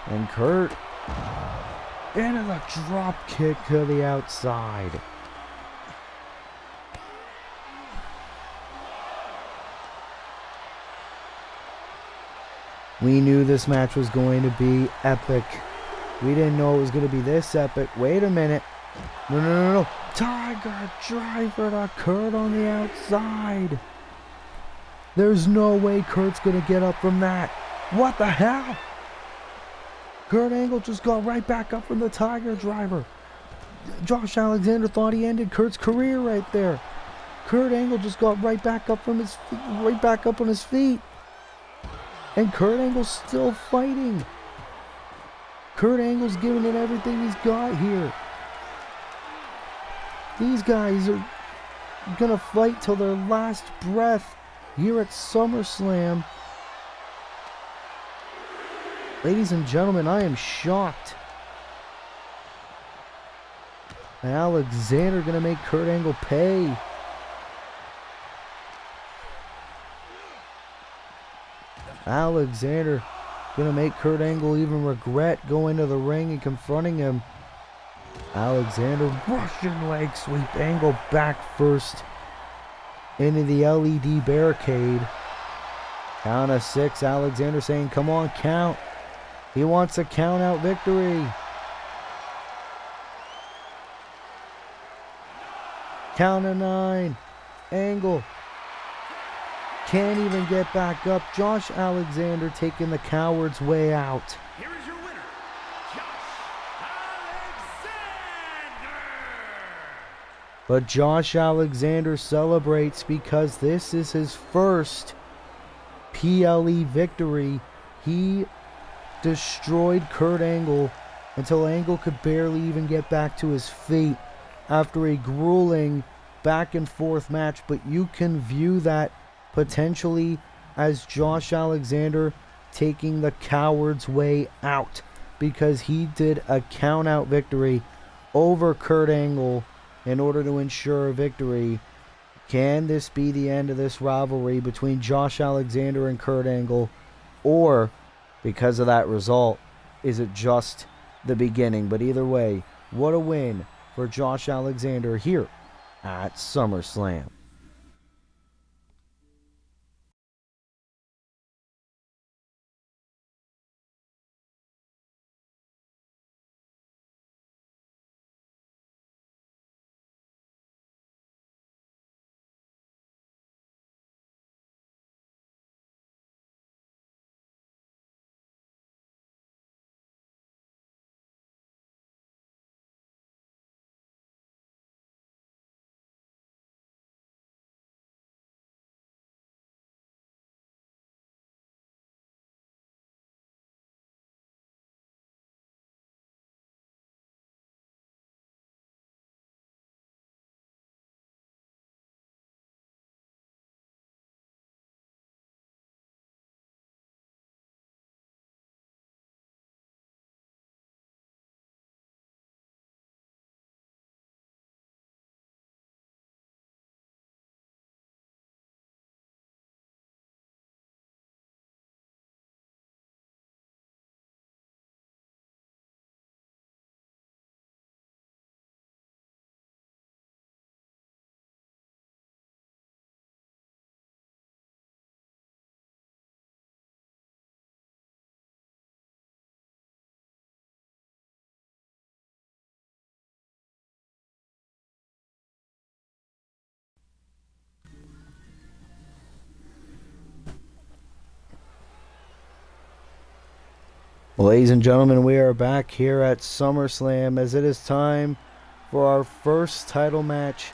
And Kurt into the drop kick to the outside. We knew this match was going to be epic. We didn't know it was going to be this epic. Wait a minute. No. Tiger driver to Kurt on the outside. There's no way Kurt's going to get up from that. What the hell? Kurt Angle just got right back up from the Tiger driver. Josh Alexander thought he ended Kurt's career right there. Kurt Angle just got right back up from his feet, right back up on his feet. And Kurt Angle's still fighting. Kurt Angle's giving it everything he's got here. These guys are gonna fight till their last breath here at SummerSlam. Ladies and gentlemen, I am shocked. And Alexander gonna make Kurt Angle pay. Alexander gonna make Kurt Angle even regret going to the ring and confronting him. Alexander, Russian leg sweep. Angle back first into the LED barricade. Count of 6. Alexander saying, come on, count. He wants a count out victory. Count of 9. Angle can't even get back up. Josh Alexander taking the coward's way out. Here is your winner, Josh Alexander. But Josh Alexander celebrates because this is his first PLE victory. He destroyed Kurt Angle until Angle could barely even get back to his feet after a grueling back and forth match. But you can view that potentially as Josh Alexander taking the coward's way out, because he did a count out victory over Kurt Angle in order to ensure a victory Can this be the end of this rivalry between Josh Alexander and Kurt Angle? Or, because of that result, is it just the beginning? But either way, what a win for Josh Alexander here at SummerSlam. Well, ladies and gentlemen, we are back here at SummerSlam as it is time for our first title match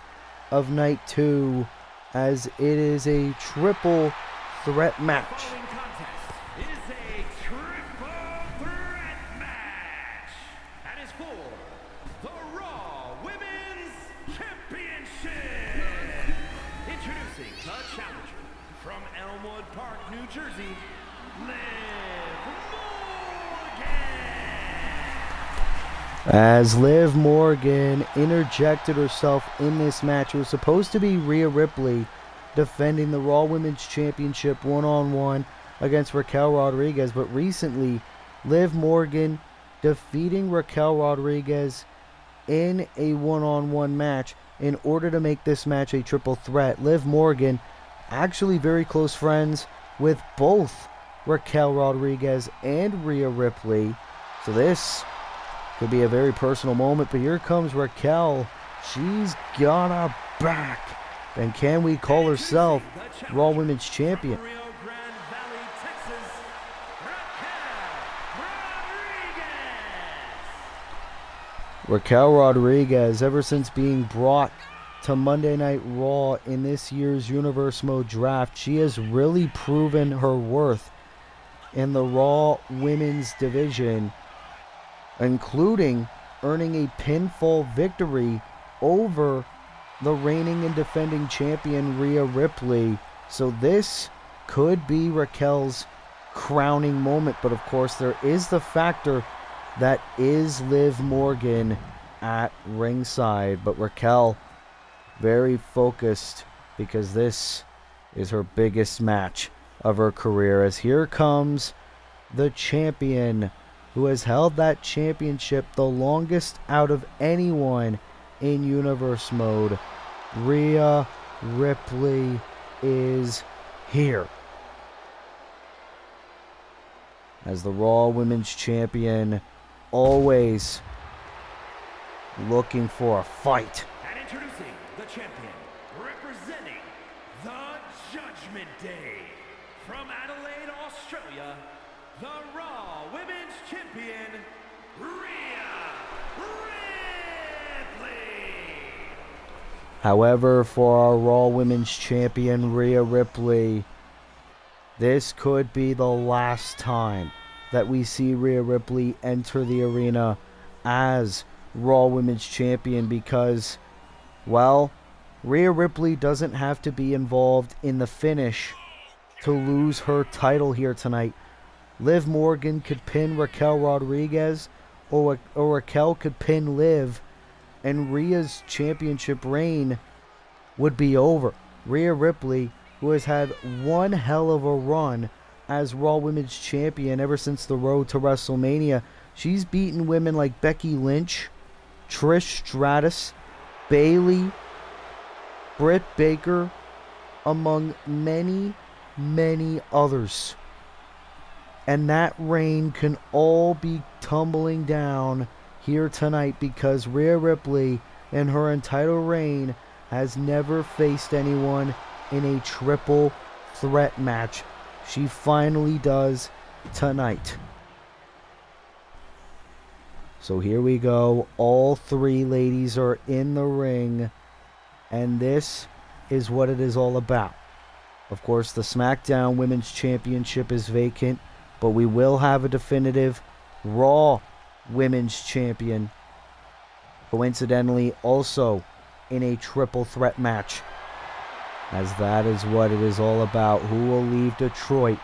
of Night 2, as it is a triple threat match. Following contest is a triple threat match. And is for the Raw Women's Championship. Introducing the challenger from Elmwood Park, New Jersey, Liv Morgan. As Liv Morgan interjected herself in this match, it was supposed to be Rhea Ripley defending the Raw Women's Championship one-on-one against Raquel Rodriguez, but recently Liv Morgan defeating Raquel Rodriguez in a one-on-one match in order to make this match a triple threat. Liv Morgan actually very close friends with both Raquel Rodriguez and Rhea Ripley, so this could be a very personal moment. But here comes Raquel. She's got a back. And can we call herself Raw Women's Champion? Rio Grande Valley, Texas, Raquel Rodriguez. Raquel Rodriguez, ever since being brought to Monday Night Raw in this year's Universe Mode Draft, she has really proven her worth in the Raw Women's division, including earning a pinfall victory over the reigning and defending champion Rhea Ripley. So this could be Raquel's crowning moment, but of course there is the factor that is Liv Morgan at ringside. But Raquel very focused because this is her biggest match of her career, as here comes the champion who has held that championship the longest out of anyone in Universe Mode. Rhea Ripley is here as the Raw Women's Champion, always looking for a fight. And introducing the champion, representing the Judgment Day, from Adelaide, Australia, the Raw Women's Champion, Rhea Ripley. However, for our Raw Women's Champion, Rhea Ripley, this could be the last time that we see Rhea Ripley enter the arena as Raw Women's Champion, because, well, Rhea Ripley doesn't have to be involved in the finish to lose her title here tonight. Liv Morgan could pin Raquel Rodriguez, or Raquel could pin Liv, and Rhea's championship reign would be over. Rhea Ripley, who has had one hell of a run as Raw Women's Champion ever since the road to WrestleMania. She's beaten women like Becky Lynch, Trish Stratus, Bayley, Britt Baker, among many, many others. And that reign can all be tumbling down here tonight because Rhea Ripley in her entire reign has never faced anyone in a triple threat match. She finally does tonight. So here we go. All three ladies are in the ring. And this is what it is all about. Of course, the SmackDown Women's Championship is vacant, but we will have a definitive Raw Women's Champion. Coincidentally, also in a triple threat match. As that is what it is all about. Who will leave Detroit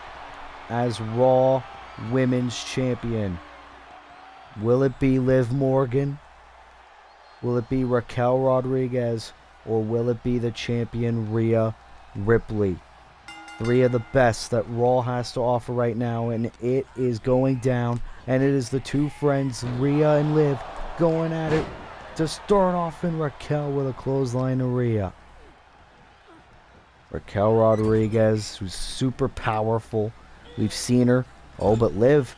as Raw Women's Champion? Will it be Liv Morgan? Will it be Raquel Rodriguez? Or will it be the champion Rhea Ripley? Three of the best that Raw has to offer right now, and it is going down. And it is the two friends, Rhea and Liv, going at it to start off in Raquel with a clothesline to Rhea. Raquel Rodriguez, who's super powerful. We've seen her. Oh, but Liv,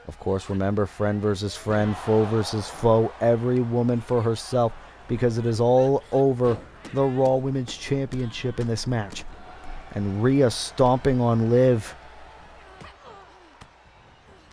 of course, remember, friend versus friend, foe versus foe. Every woman for herself, because it is all over the Raw Women's Championship in this match. And Rhea stomping on Liv.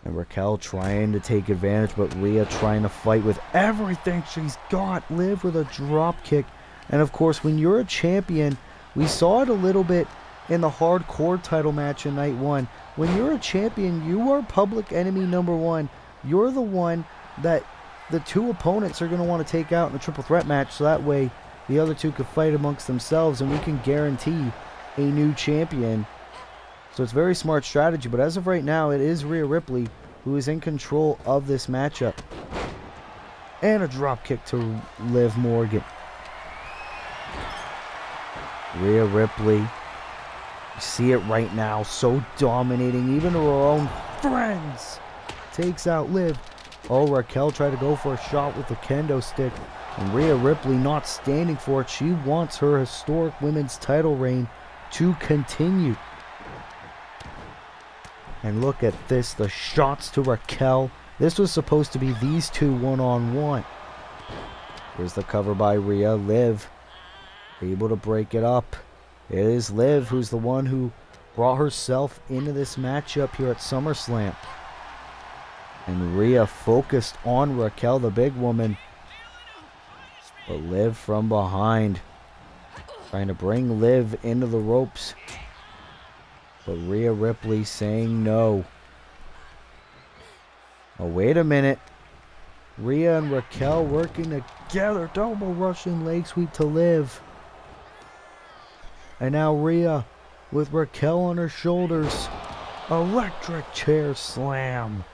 And Raquel trying to take advantage, but Rhea trying to fight with everything she's got. Liv with a drop kick. And of course, when you're a champion, we saw it a little bit in the hardcore title match in night one. When you're a champion, you are public enemy number one. You're the one that the two opponents are going to want to take out in a triple threat match, so that way the other two could fight amongst themselves and we can guarantee a new champion. So it's very smart strategy, but as of right now, it is Rhea Ripley who is in control of this matchup. And a drop kick to Liv Morgan. Rhea Ripley, you see it right now, so dominating, even to her own friends. Takes out Liv. Oh, Raquel tried to go for a shot with the kendo stick, and Rhea Ripley not standing for it. She wants her historic women's title reign to continue. And look at this, the shots to Raquel. This was supposed to be these two one-on-one. Here's the cover by Rhea. Liv able to break it up. It is Liv who's the one who brought herself into this matchup here at SummerSlam. And Rhea focused on Raquel, the big woman. But Liv from behind, trying to bring Liv into the ropes. But Rhea Ripley saying no. Oh, wait a minute. Rhea and Raquel working together. Double Russian leg sweep to Liv. And now Rhea with Raquel on her shoulders. Electric chair slam.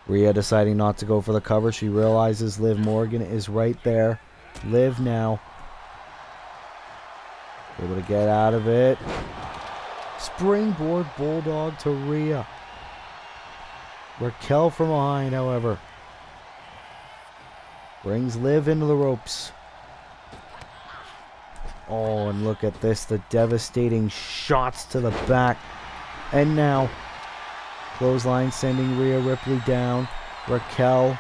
Rhea deciding not to go for the cover. She realizes Liv Morgan is right there. Liv now able to get out of it. Springboard bulldog to Rhea. Raquel from behind, however, brings Liv into the ropes. Oh, and look at this, the devastating shots to the back. And now, clothesline sending Rhea Ripley down. Raquel.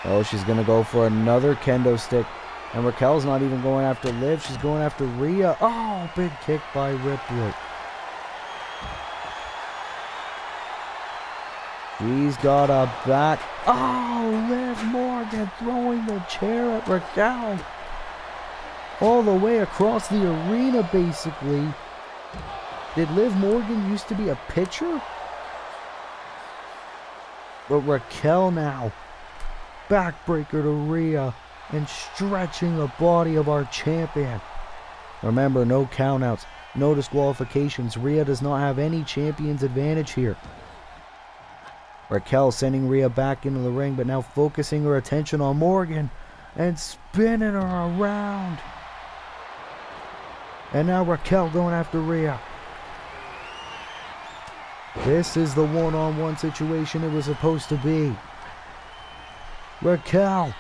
Oh, she's going to go for another kendo stick. And Raquel's not even going after Liv, she's going after Rhea. Oh, big kick by Ripley. She's got a back. Oh, Liv Morgan throwing the chair at Raquel. All the way across the arena, basically. Did Liv Morgan used to be a pitcher? But Raquel now. Backbreaker to Rhea. And stretching the body of our champion. Remember, no countouts, no disqualifications. Rhea does not have any champion's advantage here. Raquel sending Rhea back into the ring, but now focusing her attention on Morgan. and spinning her around. And now Raquel going after Rhea. This is the one-on-one situation it was supposed to be. Raquel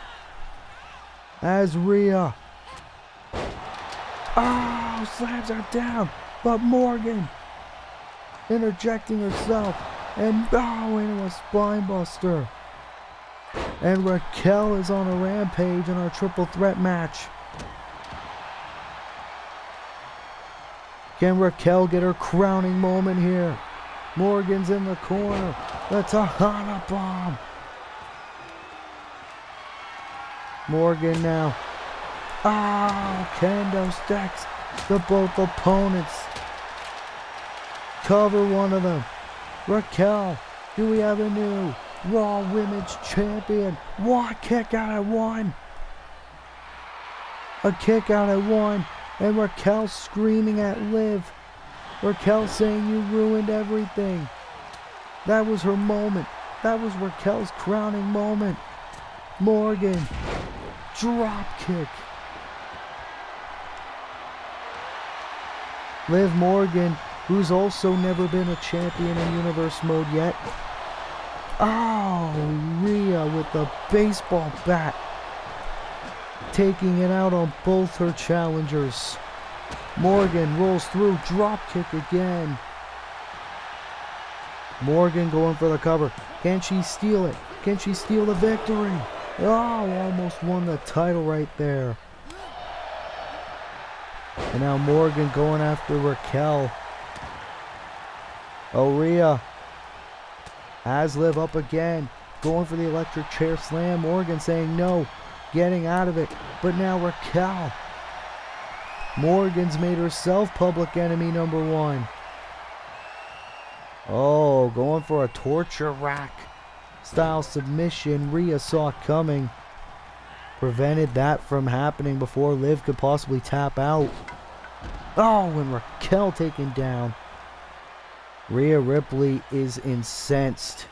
as Rhea. Oh, slams her down. But Morgan interjecting herself and into a spine buster. And Raquel is on a rampage in our triple threat match. Can Raquel get her crowning moment here? Morgan's in the corner. The Tejana bomb. Morgan now. Oh, kendo sticks to both opponents. Cover one of them. Raquel, do we have a new Raw Women's Champion? What? Kick out at one. A kick out at one. And Raquel screaming at Liv. Raquel saying, you ruined everything. That was her moment. That was Raquel's crowning moment. Morgan. Drop kick. Liv Morgan, who's also never been a champion in Universe Mode yet. Oh, Rhea with the baseball bat. Taking it out on both her challengers. Morgan rolls through, drop kick again. Morgan going for the cover. Can she steal it? Can she steal the victory? Oh, almost won the title right there. And now Morgan going after Raquel. Oh, Rhea has Liv up again. Going for the electric chair slam. Morgan saying no. Getting out of it. But now Raquel. Morgan's made herself public enemy number one. Oh, going for a torture rack style submission. Rhea saw it coming. Prevented that from happening before Liv could possibly tap out. Oh, and Raquel taken down. Rhea Ripley is incensed.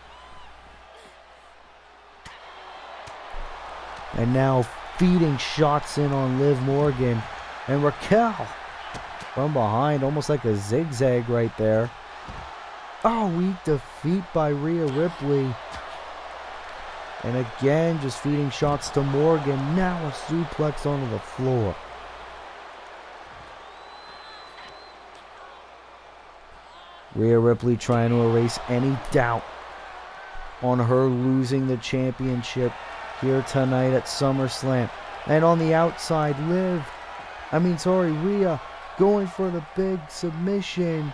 And now feeding shots in on Liv Morgan. And Raquel from behind, almost like a zigzag right there. Oh, weak defeat by Rhea Ripley. And again, just feeding shots to Morgan. Now a suplex onto the floor. Rhea Ripley trying to erase any doubt on her losing the championship here tonight at SummerSlam. And on the outside, Rhea going for the big submission.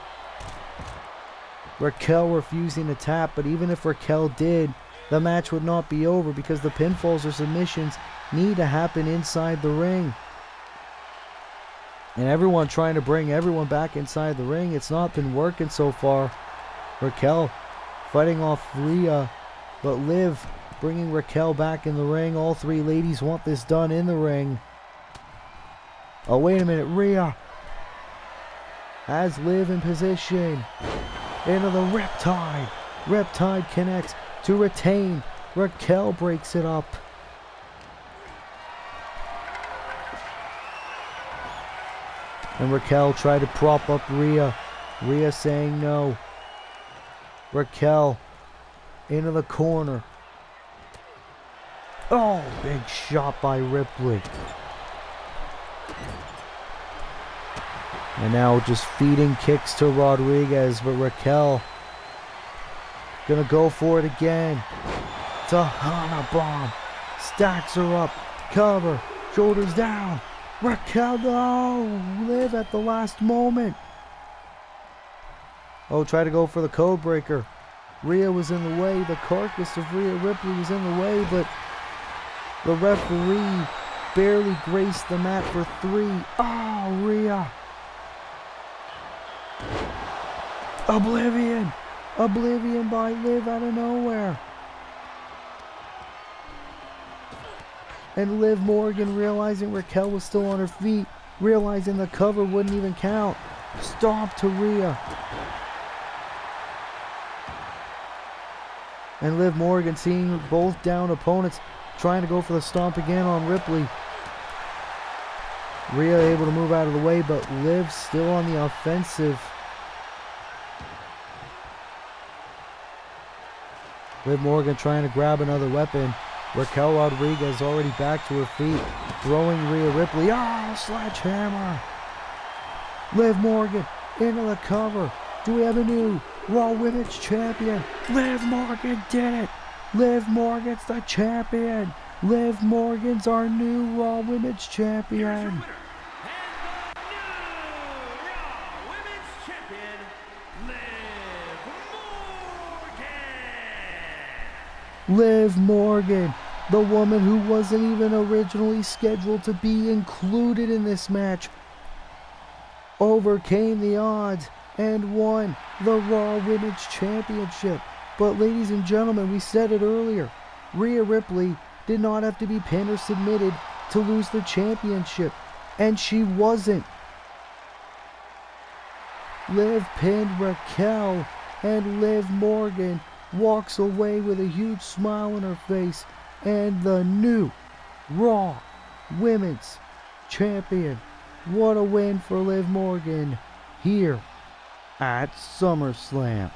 Raquel refusing to tap, but even if Raquel did, the match would not be over because the pinfalls or submissions need to happen inside the ring. And everyone trying to bring everyone back inside the ring. It's not been working so far. Raquel fighting off Rhea, but Liv bringing Raquel back in the ring. All three ladies want this done in the ring. Oh, wait a minute. Rhea has Liv in position. Into the Riptide. Riptide connects to retain. Raquel breaks it up. And Raquel tried to prop up Rhea. Rhea saying no. Raquel into the corner. Oh, big shot by Ripley. And now just feeding kicks to Rodriguez, but Raquel gonna go for it again. Tejana bomb. Stacks her up. Cover. Shoulders down. Raquel, no! Liv at the last moment. Oh, try to go for the code breaker. Rhea was in the way. The carcass of Rhea Ripley was in the way, but the referee barely graced the mat for 3. Oh, Rhea. Oblivion. Oblivion by Liv out of nowhere. And Liv Morgan realizing Raquel was still on her feet, realizing the cover wouldn't even count. Stomp to Rhea. And Liv Morgan seeing both down opponents trying to go for the stomp again on Ripley. Rhea able to move out of the way, but Liv still on the offensive. Liv Morgan trying to grab another weapon. Raquel Rodriguez already back to her feet, throwing Rhea Ripley. Oh, sledgehammer! Liv Morgan into the cover. Do we have a new Raw Women's Champion? Liv Morgan did it! Liv Morgan's the champion! Liv Morgan's our new Raw Women's Champion! Liv Morgan, the woman who wasn't even originally scheduled to be included in this match, overcame the odds and won the Raw Women's Championship. But ladies and gentlemen, we said it earlier, Rhea Ripley did not have to be pinned or submitted to lose the championship, and she wasn't. Liv pinned Raquel, and Liv Morgan walks away with a huge smile on her face and the new Raw Women's Champion. What a win for Liv Morgan here at SummerSlam.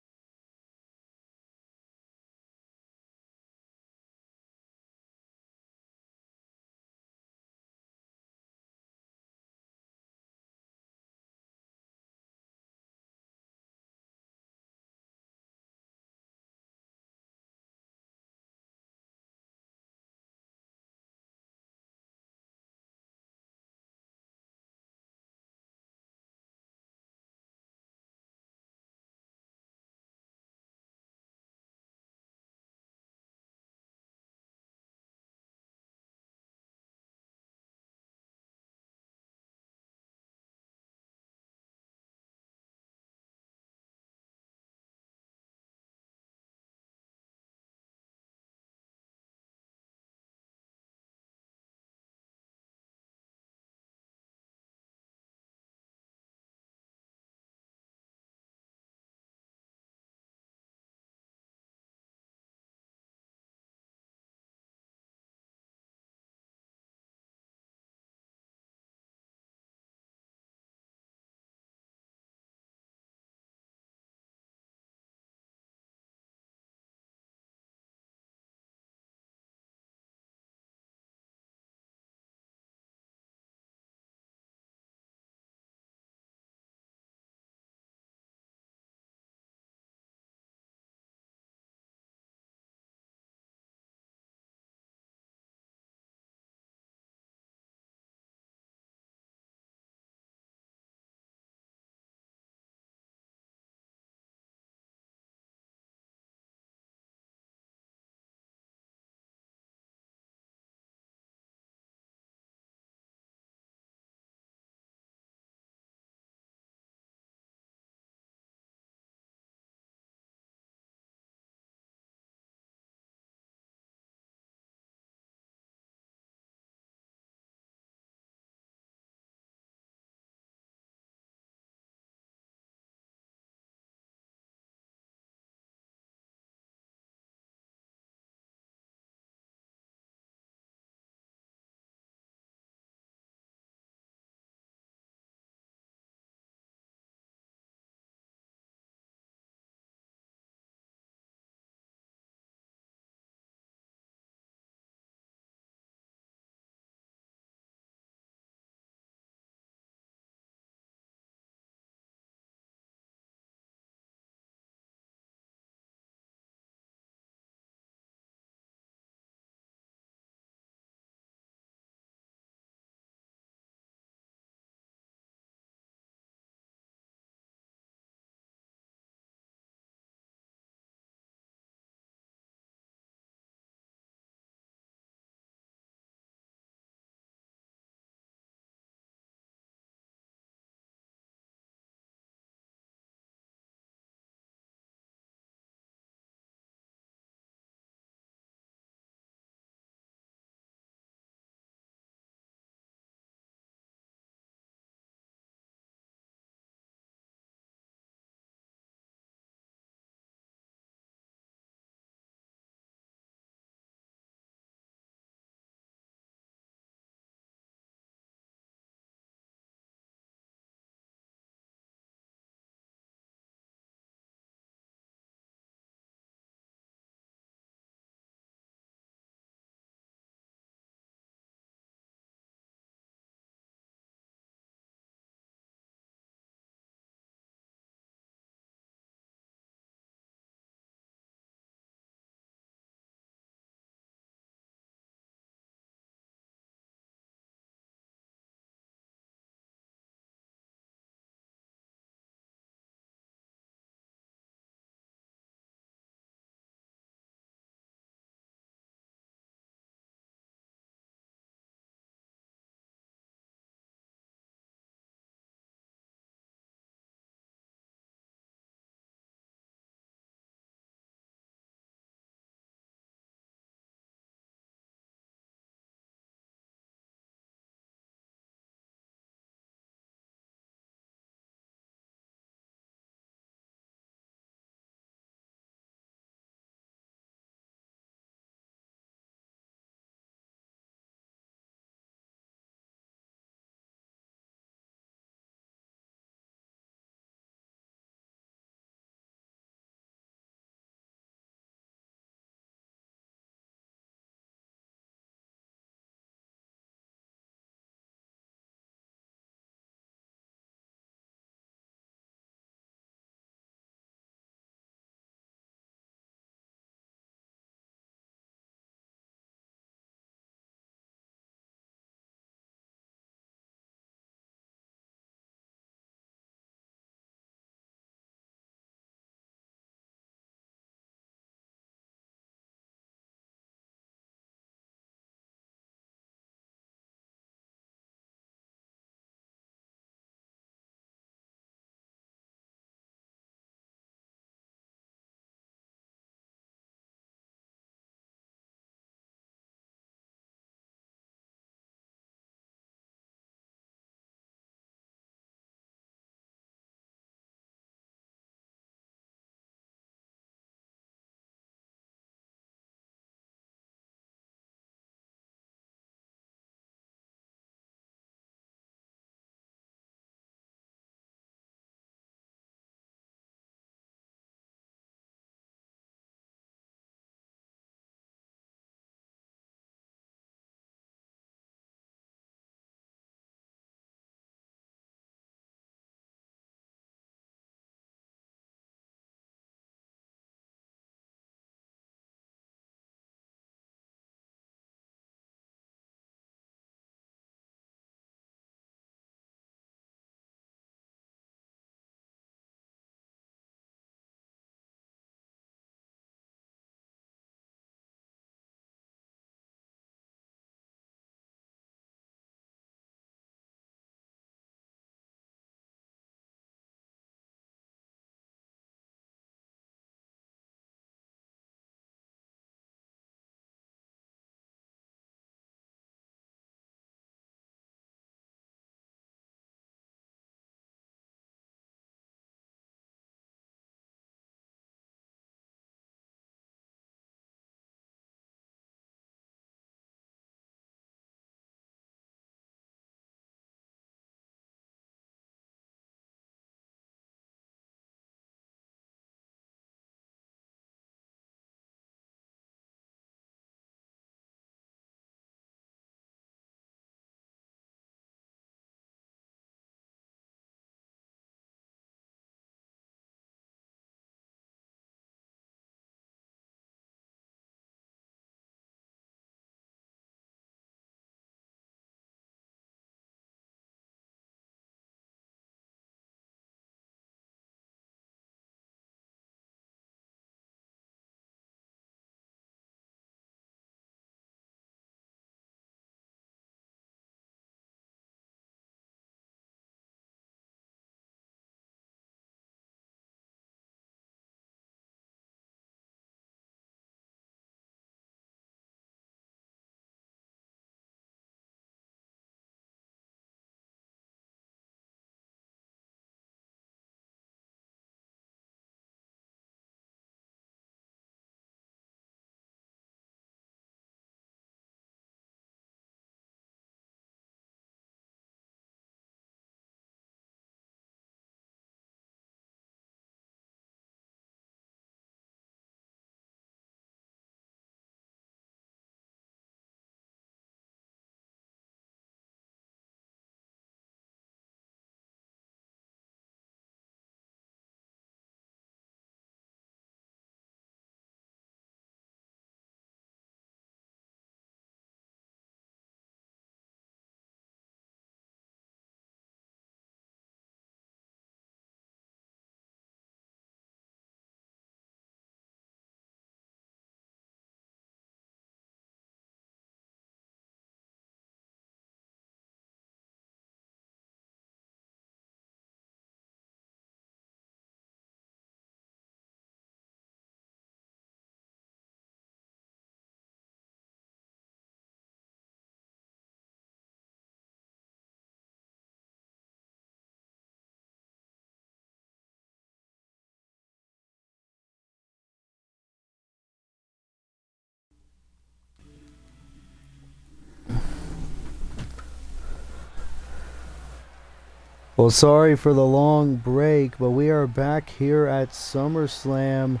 Well, sorry for the long break, but we are back here at SummerSlam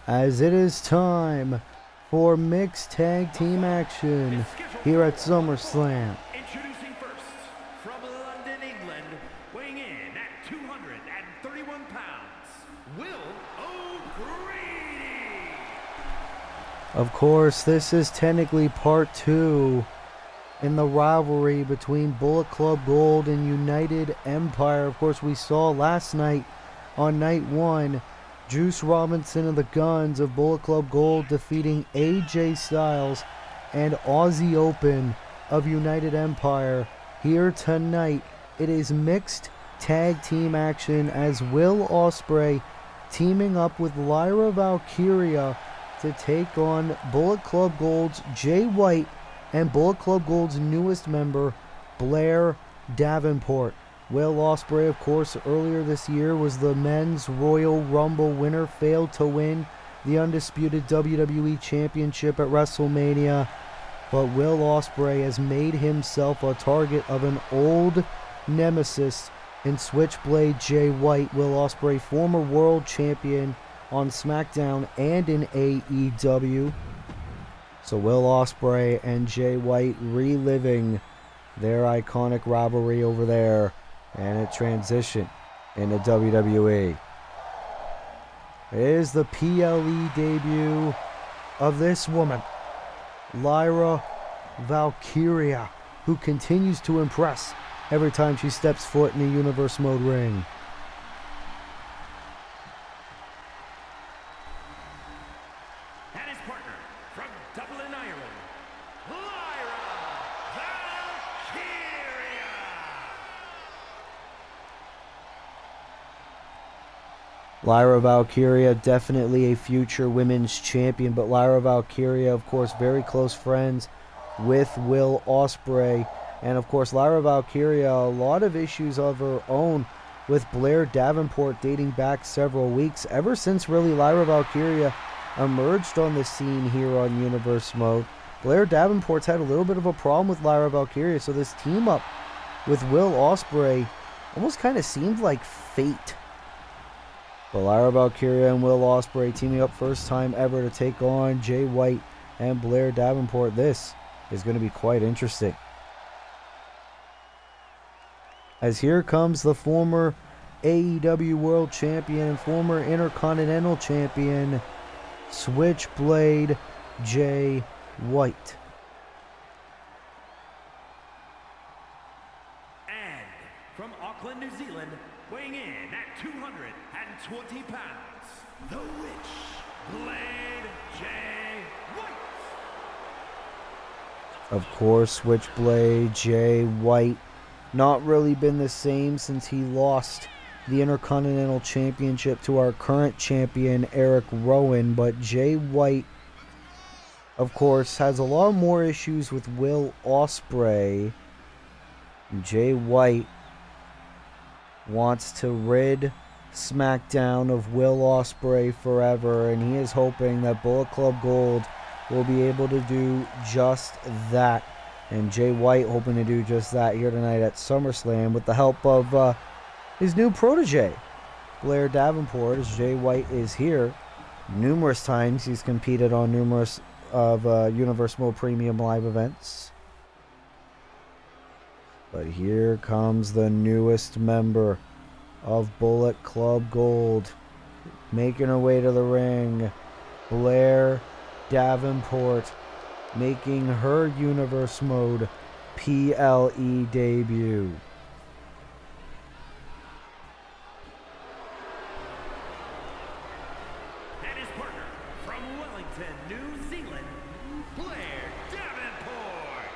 as it is time for mixed tag team action here at SummerSlam. Introducing first, from London, England, weighing in at 231 pounds, Will O'Grady. Of course, this is technically part 2 in the rivalry between Bullet Club Gold and United Empire. Of course, we saw last night on night 1, Juice Robinson and the Guns of Bullet Club Gold defeating AJ Styles and Aussie Open of United Empire. Here tonight, it is mixed tag team action as Will Ospreay teaming up with Lyra Valkyria to take on Bullet Club Gold's Jay White and Bullet Club Gold's newest member, Blair Davenport. Will Ospreay, of course, earlier this year was the Men's Royal Rumble winner, failed to win the undisputed WWE Championship at WrestleMania. But Will Ospreay has made himself a target of an old nemesis in Switchblade Jay White. Will Ospreay, former world champion on SmackDown and in AEW. So Will Ospreay and Jay White reliving their iconic rivalry over there, and it transitioned into WWE. It is the PLE debut of this woman, Lyra Valkyria, who continues to impress every time she steps foot in a Universe Mode ring. And his partner, from Dublin, Ireland, Lyra Valkyria. Lyra Valkyria, definitely a future women's champion, but Lyra Valkyria, of course, very close friends with Will Ospreay. And of course, Lyra Valkyria, a lot of issues of her own with Blair Davenport dating back several weeks, ever since really Lyra Valkyria emerged on the scene here on Universe Mode. Blair Davenport's had a little bit of a problem with Lyra Valkyria, so this team up with Will Ospreay almost kind of seemed like fate. But Lyra Valkyria and Will Ospreay teaming up first time ever to take on Jay White and Blair Davenport. This is going to be quite interesting. As here comes the former AEW World Champion and former Intercontinental Champion, Switchblade Jay White. And from Auckland, New Zealand, weighing in at 220 pounds, the Witchblade Jay White. Of course, Switchblade Jay White, not really been the same since he lost the Intercontinental Championship to our current champion, Eric Rowan. But Jay White, of course, has a lot more issues with Will Ospreay. Jay White wants to rid SmackDown of Will Ospreay forever, and he is hoping that Bullet Club Gold will be able to do just that. And Jay White hoping to do just that here tonight at SummerSlam with the help of his new protege, Blair Davenport, as Jay White is here. Numerous times he's competed on numerous of Universe Mode Premium live events. But here comes the newest member of Bullet Club Gold, making her way to the ring, Blair Davenport, making her Universe Mode PLE debut. And his partner, from Wellington, New Zealand, Blair Davenport.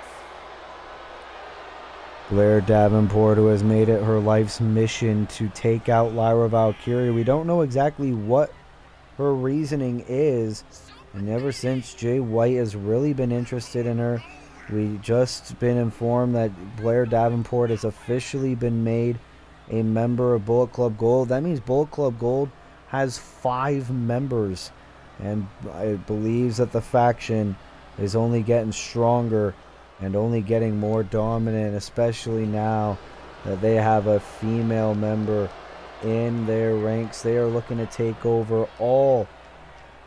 Blair Davenport, who has made it her life's mission to take out Lyra Valkyria. We don't know exactly what her reasoning is, and ever since Jay White has really been interested in her, we just been informed that Blair Davenport has officially been made a member of Bullet Club Gold. That means Bullet Club Gold has 5 members, and it believes that the faction is only getting stronger and only getting more dominant, especially now that they have a female member in their ranks. They are looking to take over all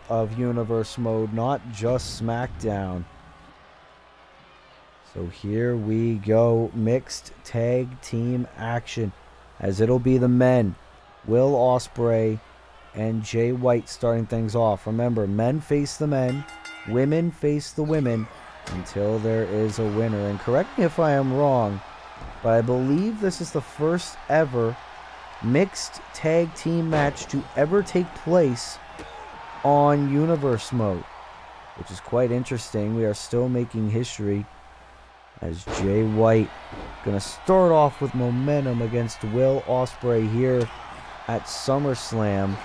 of Universe Mode, not just SmackDown. So here we go, mixed tag team action, as it'll be the men, Will Ospreay and Jay White, starting things off. Remember, men face the men, women face the women, until there is a winner. And correct me if I am wrong, but I believe this is the first ever mixed tag team match to ever take place on Universe Mode, which is quite interesting. We are still making history, as Jay White gonna start off with momentum against Will Ospreay here at SummerSlam.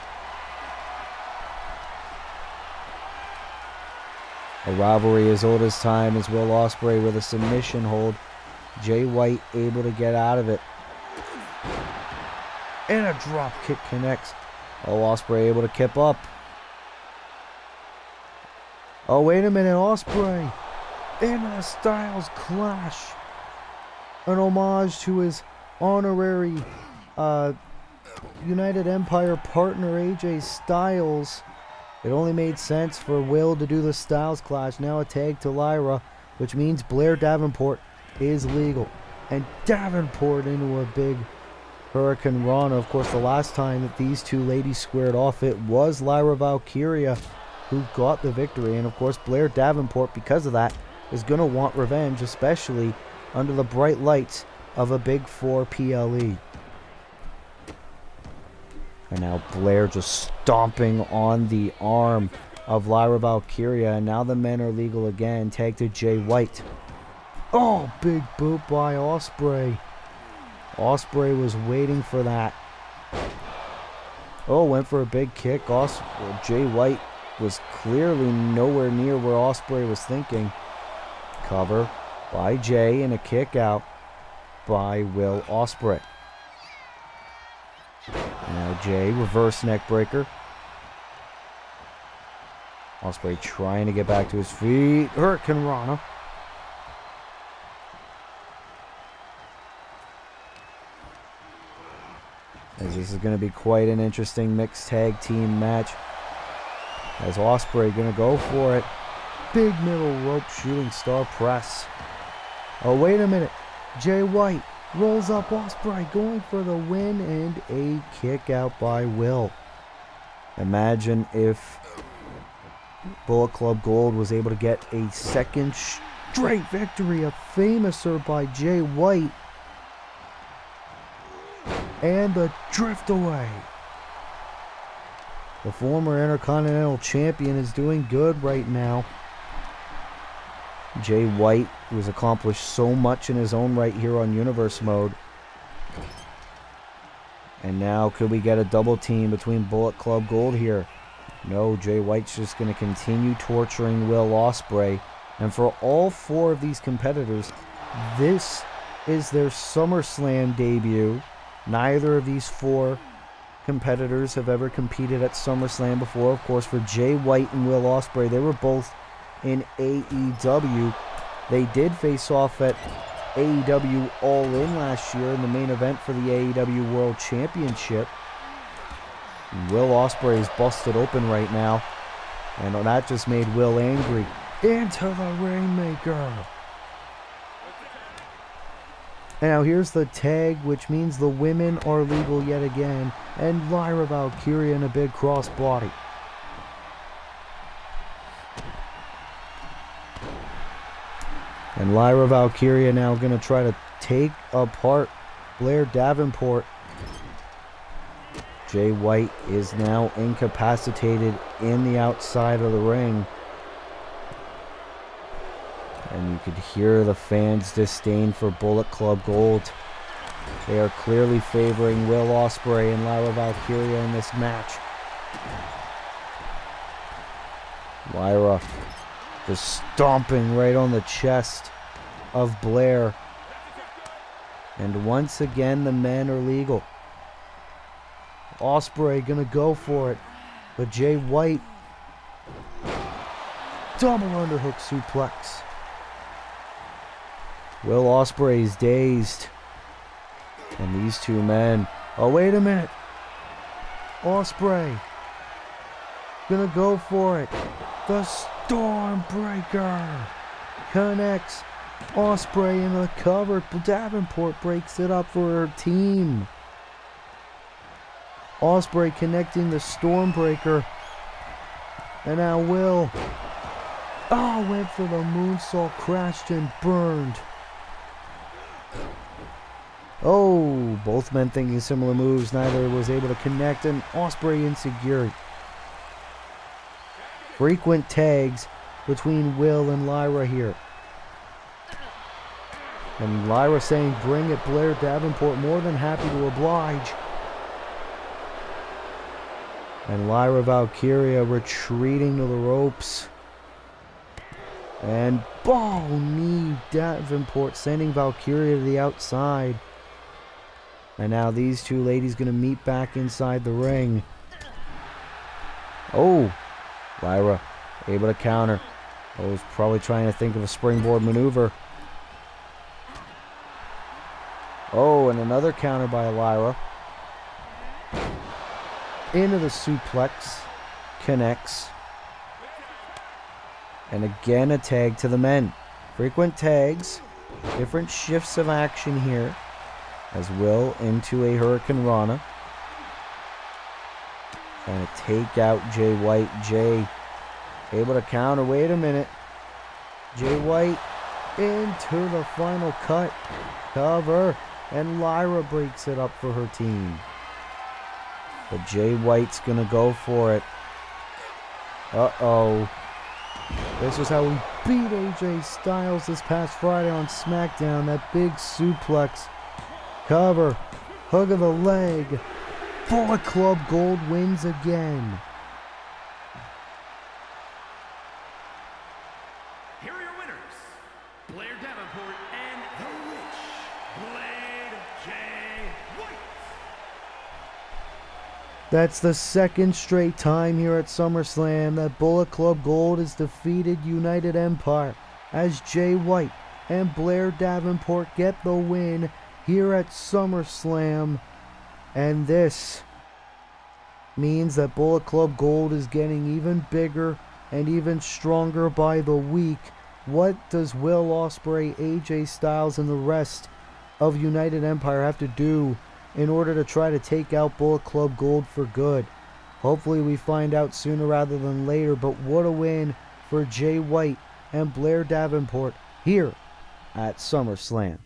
A rivalry as old as time, as Will Ospreay with a submission hold. Jay White able to get out of it. And a drop kick connects. Oh, Ospreay able to kip up. Oh, wait a minute, Ospreay. And a Styles Clash. An homage to his honorary United Empire partner, AJ Styles. It only made sense for Will to do the Styles Clash. Now a tag to Lyra, which means Blair Davenport is legal. And Davenport into a big Hurricane Rana. Of course, the last time that these two ladies squared off, it was Lyra Valkyria who got the victory. And of course, Blair Davenport, because of that, is going to want revenge, especially under the bright lights of a Big 4 PLE. And now Blair just stomping on the arm of Lyra Valkyria. And now the men are legal again. Tag to Jay White. Oh, big boot by Ospreay. Ospreay was waiting for that. Oh, went for a big kick. Jay White was clearly nowhere near where Ospreay was thinking. Cover by Jay and a kick out by Will Ospreay. Now Jay, reverse neck breaker. Ospreay trying to get back to his feet. Hurricane Rana. As this is going to be quite an interesting mixed tag team match. As Ospreay going to go for it. Big middle rope shooting star press. Oh, wait a minute. Jay White rolls up Ospreay, going for the win, and a kick out by Will. Imagine if Bullet Club Gold was able to get a second straight victory, a famouser by Jay White. And the drift away. The former Intercontinental Champion is doing good right now. Jay White, who has accomplished so much in his own right here on Universe Mode. And now could we get a double team between Bullet Club Gold here? No, Jay White's just going to continue torturing Will Ospreay. And for all four of these competitors, this is their SummerSlam debut. Neither of these four competitors have ever competed at SummerSlam before. Of course, for Jay White and Will Ospreay, they were both in AEW. They did face off at AEW All In last year in the main event for the AEW World Championship. And Will Ospreay is busted open right now, and that just made Will angry. Into the Rainmaker. Now here's the tag, which means the women are legal yet again, and Lyra Valkyria in a big crossbody. And Lyra Valkyria now going to try to take apart Blair Davenport. Jay White is now incapacitated in the outside of the ring. And you could hear the fans' disdain for Bullet Club Gold. They are clearly favoring Will Ospreay and Lyra Valkyria in this match. Lyra just stomping right on the chest of Blair. And once again, the men are legal. Ospreay gonna go for it, but Jay White, double underhook suplex. Will Ospreay's dazed. And these two men, oh wait a minute, Ospreay, gonna go for it. The Stormbreaker connects Ospreay in the cover. Davenport breaks it up for her team. Ospreay connecting the Stormbreaker. And now Will, went for the moonsault, crashed and burned. Oh, both men thinking similar moves. Neither was able to connect, and Ospreay insecure. Frequent tags between Will and Lyra here. And Lyra saying, bring it, Blair Davenport, more than happy to oblige. And Lyra Valkyria retreating to the ropes. And ball knee Davenport sending Valkyria to the outside. And now these two ladies going to meet back inside the ring. Oh, Lyra able to counter. I was probably trying to think of a springboard maneuver. Oh, and another counter by Lyra. Into the suplex. Connects. And again a tag to the men. Frequent tags. Different shifts of action here. As Will into a Hurricane Rana. Trying to take out Jay White. Jay able to counter. Wait a minute. Jay White into the final cut. Cover. And Lyra breaks it up for her team. But Jay White's going to go for it. Uh-oh. This was how we beat AJ Styles this past Friday on SmackDown. That big suplex. Cover. Hook of the leg. Bullet Club Gold wins again. Here are your winners, Blair Davenport and the Witch, Blade Jay White. That's the second straight time here at SummerSlam that Bullet Club Gold has defeated United Empire, as Jay White and Blair Davenport get the win here at SummerSlam. And this means that Bullet Club Gold is getting even bigger and even stronger by the week. What does Will Ospreay, AJ Styles, and the rest of United Empire have to do in order to try to take out Bullet Club Gold for good? Hopefully we find out sooner rather than later, but what a win for Jay White and Blair Davenport here at SummerSlam.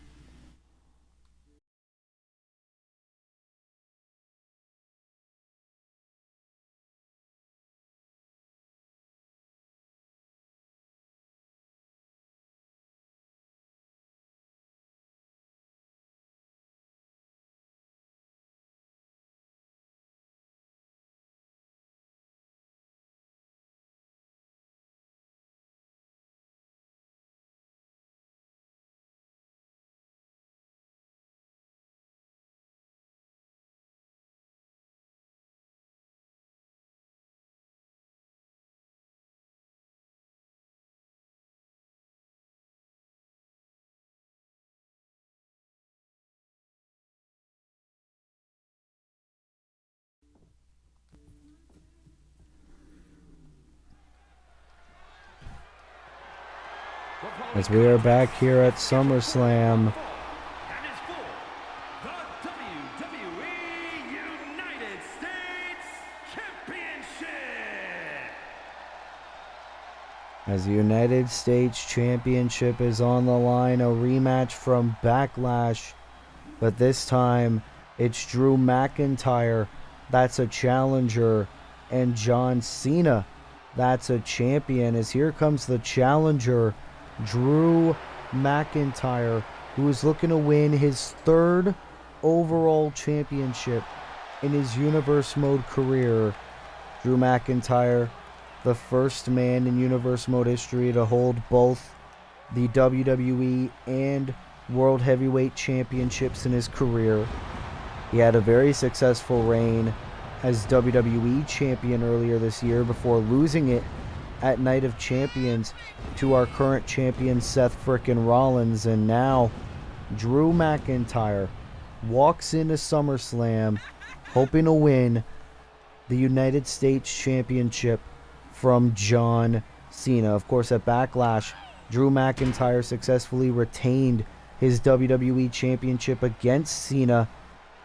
As we are back here at SummerSlam. And is for the WWE United States Championship. As the United States Championship is on the line, a rematch from Backlash. But this time, it's Drew McIntyre that's a challenger, and John Cena that's a champion. As here comes the challenger, Drew McIntyre, who is looking to win his third overall championship in his Universe Mode career. Drew McIntyre, the first man in Universe Mode history to hold both the WWE and World Heavyweight Championships in his career. He had a very successful reign as WWE Champion earlier this year before losing it at Night of Champions to our current champion Seth frickin' Rollins. And now Drew McIntyre walks into SummerSlam hoping to win the United States Championship from John Cena. Of course, at Backlash, Drew McIntyre successfully retained his WWE Championship against Cena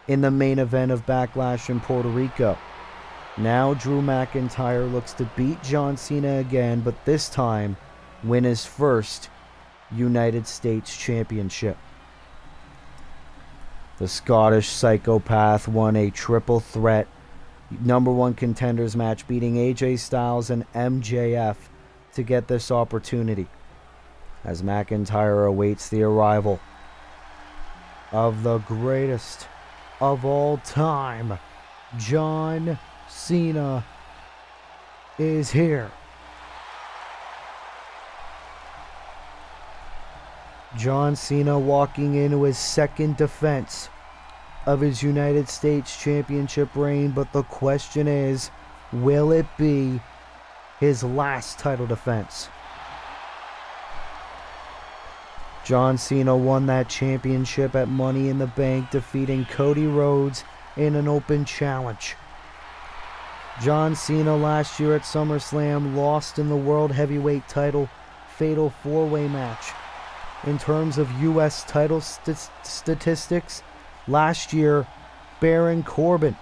in the main event of Backlash in Puerto Rico. Now Drew McIntyre looks to beat John Cena again, but this time win his first United States Championship. The Scottish Psychopath won a triple threat #1 contenders match, beating AJ Styles and MJF to get this opportunity, as McIntyre awaits the arrival of the greatest of all time. John Cena is here. John Cena walking into his second defense of his United States Championship reign, but the question is, will it be his last title defense? John Cena won that championship at Money in the Bank, defeating Cody Rhodes in an open challenge. John Cena last year at SummerSlam lost in the World Heavyweight title Fatal 4-Way match. In terms of U.S. title statistics, last year, Baron Corbin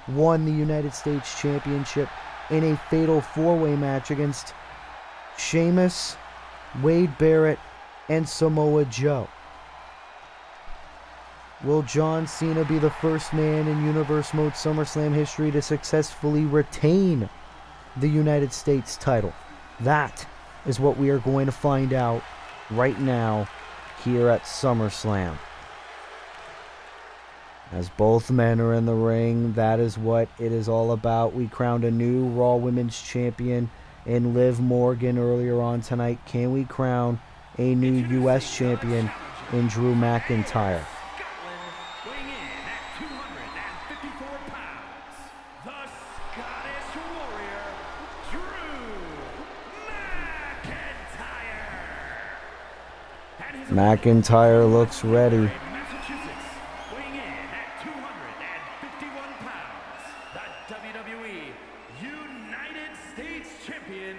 won the United States Championship in a Fatal 4-Way match against Sheamus, Wade Barrett, and Samoa Joe. Will John Cena be the first man in Universe Mode SummerSlam history to successfully retain the United States title? That is what we are going to find out right now here at SummerSlam. As both men are in the ring, that is what it is all about. We crowned a new Raw Women's Champion in Liv Morgan earlier on tonight. Can we crown a new U.S. Champion in Drew McIntyre? Weighing in at 254 pounds, the Scottish Warrior, Drew McIntyre. McIntyre looks ready. Massachusetts, weighing in at 251 pounds, the WWE United States Champion,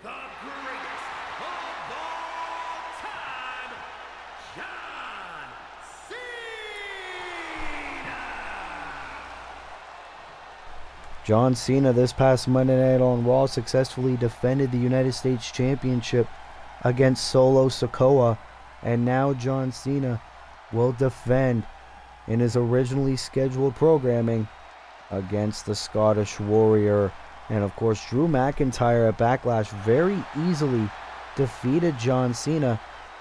the greatest of all time, John Cena. John Cena this past Monday Night on Raw successfully defended the United States Championship against Solo Sikoa, and now John Cena will defend in his originally scheduled programming against the Scottish Warrior. And of course, Drew McIntyre at Backlash very easily defeated John Cena.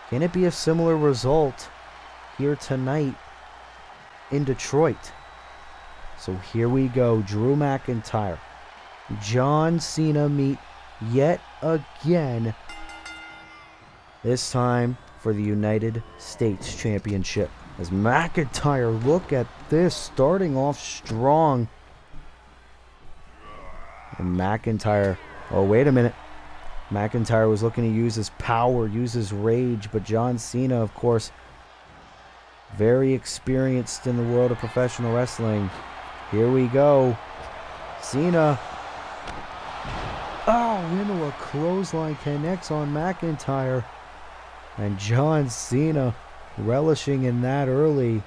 Can it be a similar result here tonight in Detroit? So here we go. Drew McIntyre, John Cena meet yet again. This time for the United States Championship. As McIntyre, look at this, starting off strong. And McIntyre, oh wait a minute. McIntyre was looking to use his power, use his rage, but John Cena, of course, very experienced in the world of professional wrestling. Here we go. Cena. Oh, into a clothesline, connects on McIntyre. And John Cena relishing in that early.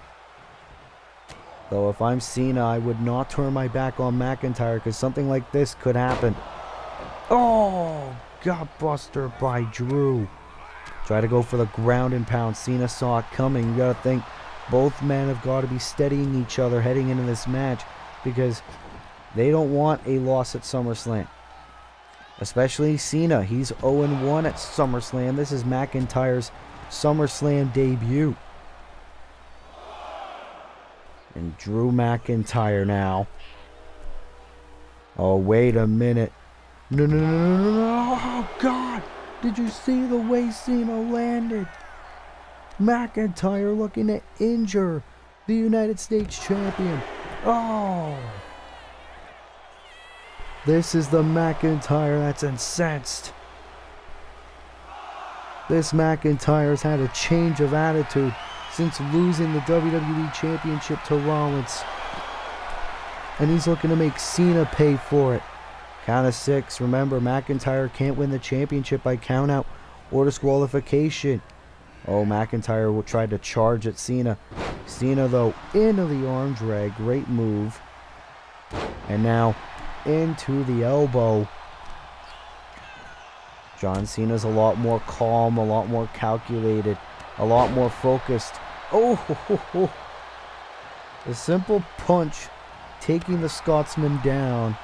Though if I'm Cena, I would not turn my back on McIntyre, because something like this could happen. Oh, gutbuster by Drew. Try to go for the ground and pound. Cena saw it coming. You got to think both men have got to be steadying each other heading into this match, because they don't want a loss at SummerSlam. Especially Cena. He's 0-1 at SummerSlam. This is McIntyre's SummerSlam debut. And Drew McIntyre now. Oh, wait a minute. No. Oh, God. Did you see the way Cena landed? McIntyre looking to injure the United States Champion. Oh. This is the McIntyre that's incensed. This McIntyre's had a change of attitude since losing the WWE Championship to Rollins. And he's looking to make Cena pay for it. Count of 6. Remember, McIntyre can't win the championship by countout or disqualification. Oh, McIntyre will try to charge at Cena. Cena, though, into the arm drag. Great move. And now into the elbow. John Cena's a lot more calm, a lot more calculated, a lot more focused. Oh, a simple punch taking the Scotsman down.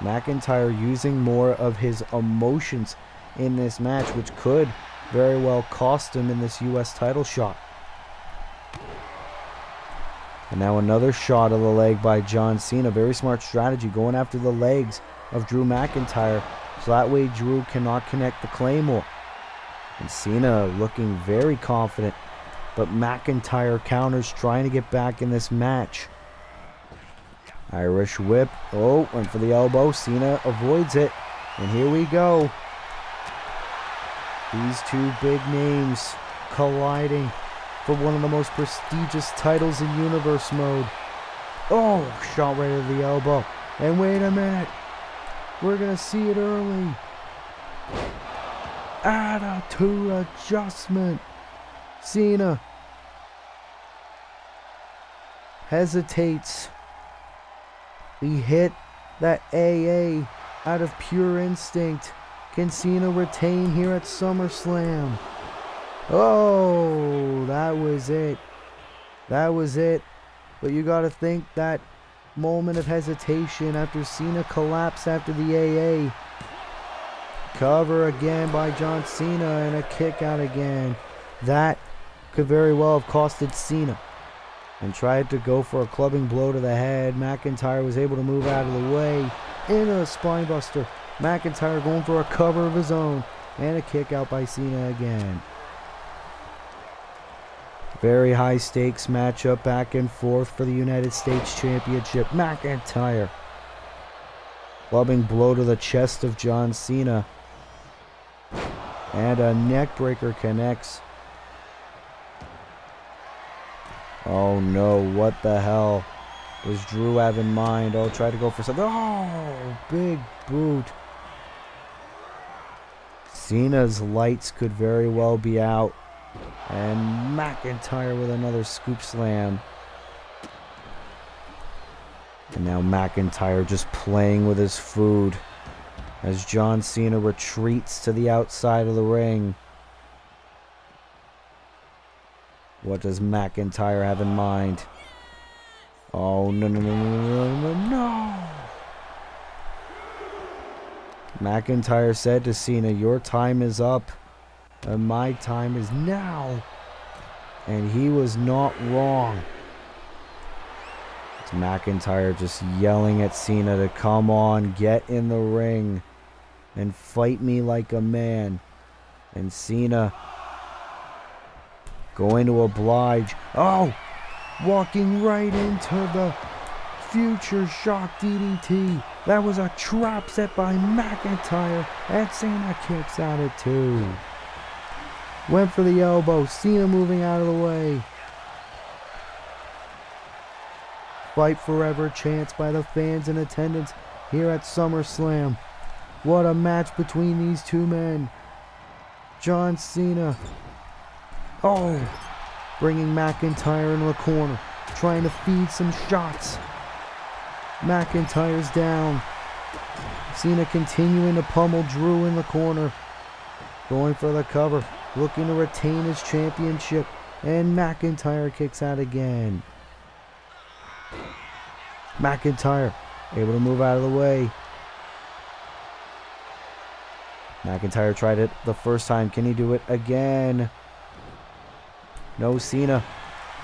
McIntyre using more of his emotions in this match, which could very well cost him in this US title shot. And now another shot of the leg by John Cena. Very smart strategy, going after the legs of Drew McIntyre, so that way Drew cannot connect the Claymore. And Cena looking very confident, but McIntyre counters, trying to get back in this match. Irish whip. Oh, went for the elbow. Cena avoids it. And here we go. These two big names colliding for one of the most prestigious titles in Universe Mode. Oh, shot right at the elbow. And wait a minute. We're going to see it early. Attitude adjustment. Cena hesitates. He hit that AA out of pure instinct. Can Cena retain here at SummerSlam? Oh, that was it. That was it. But you got to think that moment of hesitation after Cena collapsed after the AA. Cover again by John Cena and a kick out again. That could very well have costed Cena. And tried to go for a clubbing blow to the head. McIntyre was able to move out of the way. Into a spinebuster. McIntyre going for a cover of his own. And a kick out by Cena again. Very high stakes matchup back and forth for the United States Championship. McIntyre. Clubbing blow to the chest of John Cena. And a neck breaker connects. Oh no, what the hell does Drew have in mind? Oh, try to go for something. Oh, big boot. Cena's lights could very well be out. And McIntyre with another scoop slam. And now McIntyre just playing with his food as John Cena retreats to the outside of the ring. What does McIntyre have in mind? Oh, no, no, no, no, no, no, no. McIntyre said to Cena, your time is up, and my time is now. And he was not wrong. It's McIntyre just yelling at Cena to come on, get in the ring, and fight me like a man. And Cena going to oblige. Oh! Walking right into the future shock DDT. That was a trap set by McIntyre. And Cena kicks out at 2. Went for the elbow. Cena moving out of the way. Fight forever chants by the fans in attendance here at SummerSlam. What a match between these two men. John Cena. Oh, bringing McIntyre into the corner, trying to feed some shots. McIntyre's down. Cena continuing to pummel Drew in the corner, going for the cover, looking to retain his championship, and McIntyre kicks out again. McIntyre able to move out of the way. McIntyre tried it the first time. Can he do it again? No, Cena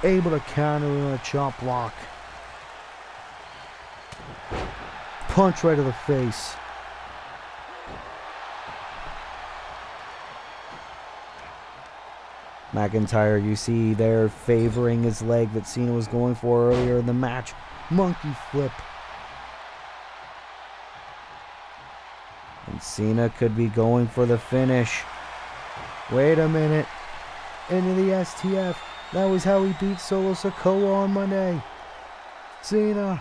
able to counter with a chop block. Punch right to the face. McIntyre, you see there, favoring his leg that Cena was going for earlier in the match. Monkey flip. And Cena could be going for the finish. Wait a minute. Into the STF. That was how he beat Solo Sikoa on Monday. Cena,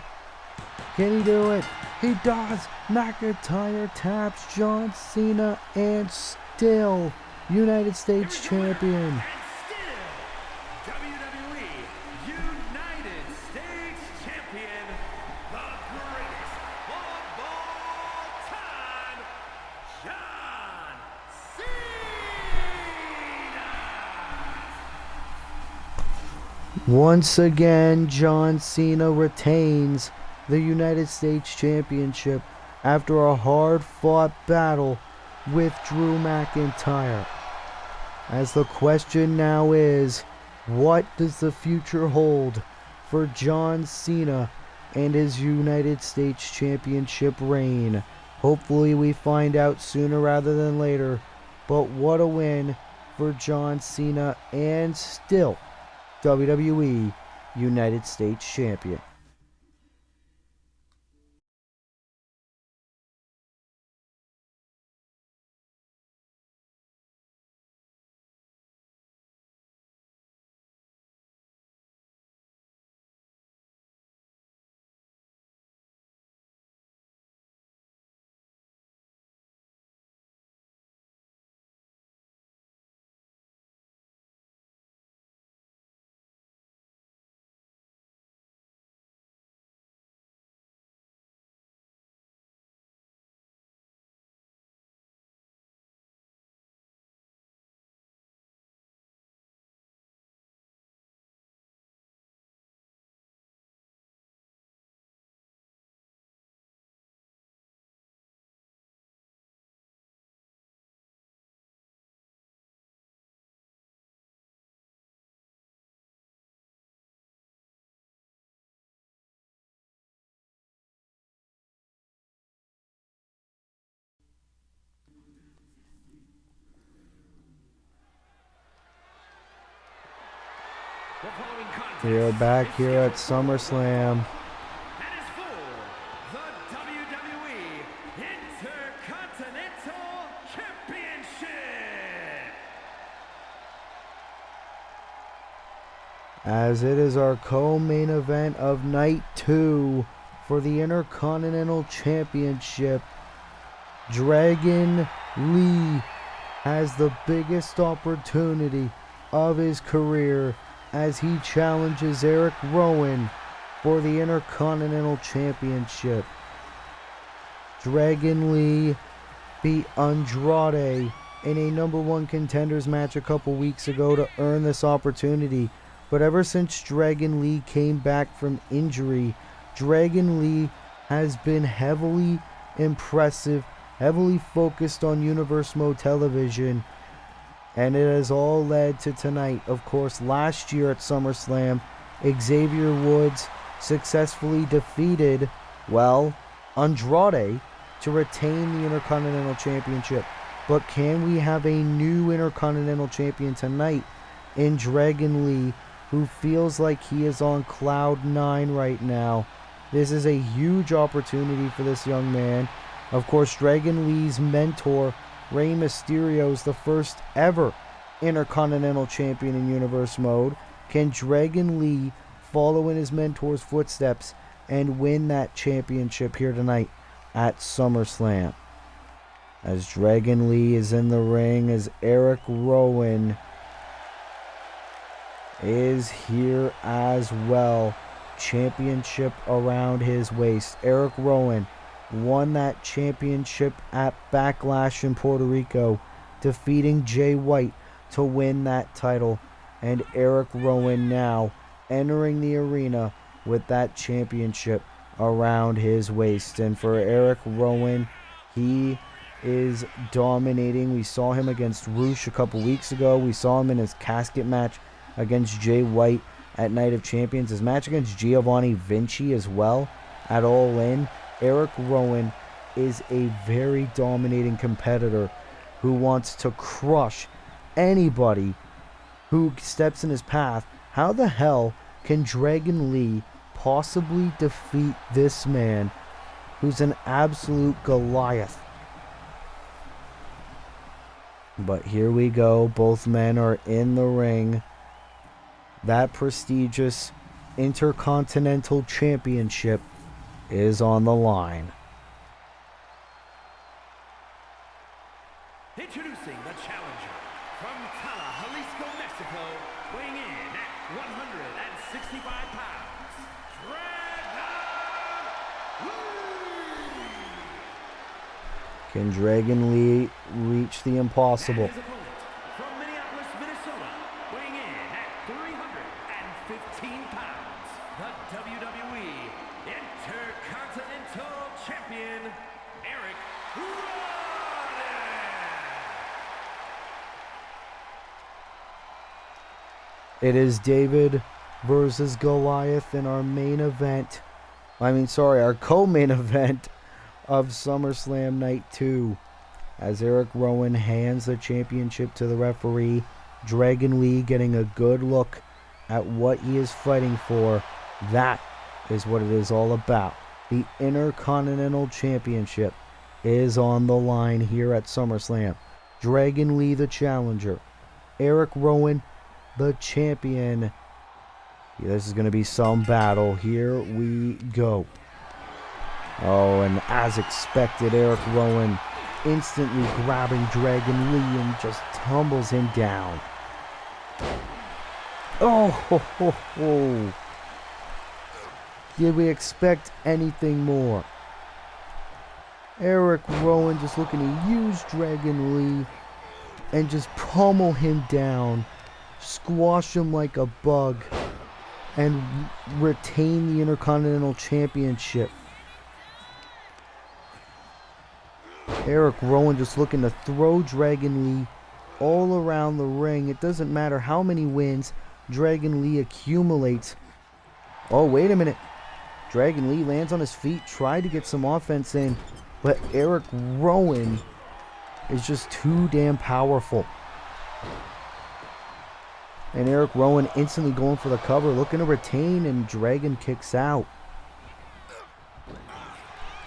can he do it? He does. McIntyre taps John Cena and still United States champion. And still, WWE United States Champion, the greatest of all time, John Cena! Once again, John Cena retains the United States Championship after a hard-fought battle with Drew McIntyre. As the question now is, what does the future hold for John Cena and his United States Championship reign? Hopefully we find out sooner rather than later, but what a win for John Cena and still WWE United States Champion. The following contest We are back is here at scheduled for one SummerSlam. and is for the WWE Intercontinental Championship. As it is our co-main event of night 2 for the Intercontinental Championship. Dragon Lee has the biggest opportunity of his career as he challenges Eric Rowan for the Intercontinental Championship. Dragon Lee beat Andrade in a #1 contenders match a couple weeks ago to earn this opportunity. But ever since Dragon Lee came back from injury, Dragon Lee has been heavily impressive, heavily focused on Universe Mode television. And it has all led to tonight. Of course, last year at SummerSlam, Xavier Woods successfully defeated, Andrade to retain the Intercontinental Championship. But can we have a new Intercontinental Champion tonight in Dragon Lee, who feels like he is on cloud 9 right now? This is a huge opportunity for this young man. Of course, Dragon Lee's mentor, Rey Mysterio, is the first ever Intercontinental Champion in Universe Mode. Can Dragon Lee follow in his mentor's footsteps and win that championship here tonight at SummerSlam? As Dragon Lee is in the ring, as Eric Rowan is here as well. Championship around his waist. Eric Rowan won that championship at Backlash in Puerto Rico, defeating Jay White to win that title. And Eric Rowan now entering the arena with that championship around his waist. And for Eric Rowan, he is dominating. We saw him against Roosh a couple weeks ago. We saw him in his casket match against Jay White at Night of Champions. His match against Giovanni Vinci as well at All In. Eric Rowan is a very dominating competitor who wants to crush anybody who steps in his path. How the hell can Dragon Lee possibly defeat this man who's an absolute Goliath? But here we go. Both men are in the ring. That prestigious Intercontinental Championship is on the line. Introducing the challenger from Tala, Jalisco, Mexico, weighing in at 165 pounds, Dragon Lee! Can Dragon Lee reach the impossible? And his opponent from Minneapolis, Minnesota, weighing in at 315 pounds, the WWE Intercontinental Champion, Eric Rowan! It is David versus Goliath in our main event. Our co-main event of SummerSlam Night 2. As Eric Rowan hands the championship to the referee, Dragon Lee getting a good look at what he is fighting for. That is what it is all about. The Intercontinental Championship is on the line here at SummerSlam. Dragon Lee the challenger. Eric Rowan the champion. This is going to be some battle. Here we go. Oh, and as expected, Eric Rowan instantly grabbing Dragon Lee and just tumbles him down. Oh, ho, ho, ho. Did we expect anything more? Eric Rowan just looking to use Dragon Lee and just pummel him down, squash him like a bug, and retain the Intercontinental Championship. Eric Rowan just looking to throw Dragon Lee all around the ring. It doesn't matter how many wins Dragon Lee accumulates. Oh, wait a minute. Dragon Lee lands on his feet, tried to get some offense in, but Eric Rowan is just too damn powerful. And Eric Rowan instantly going for the cover, looking to retain, and Dragon kicks out.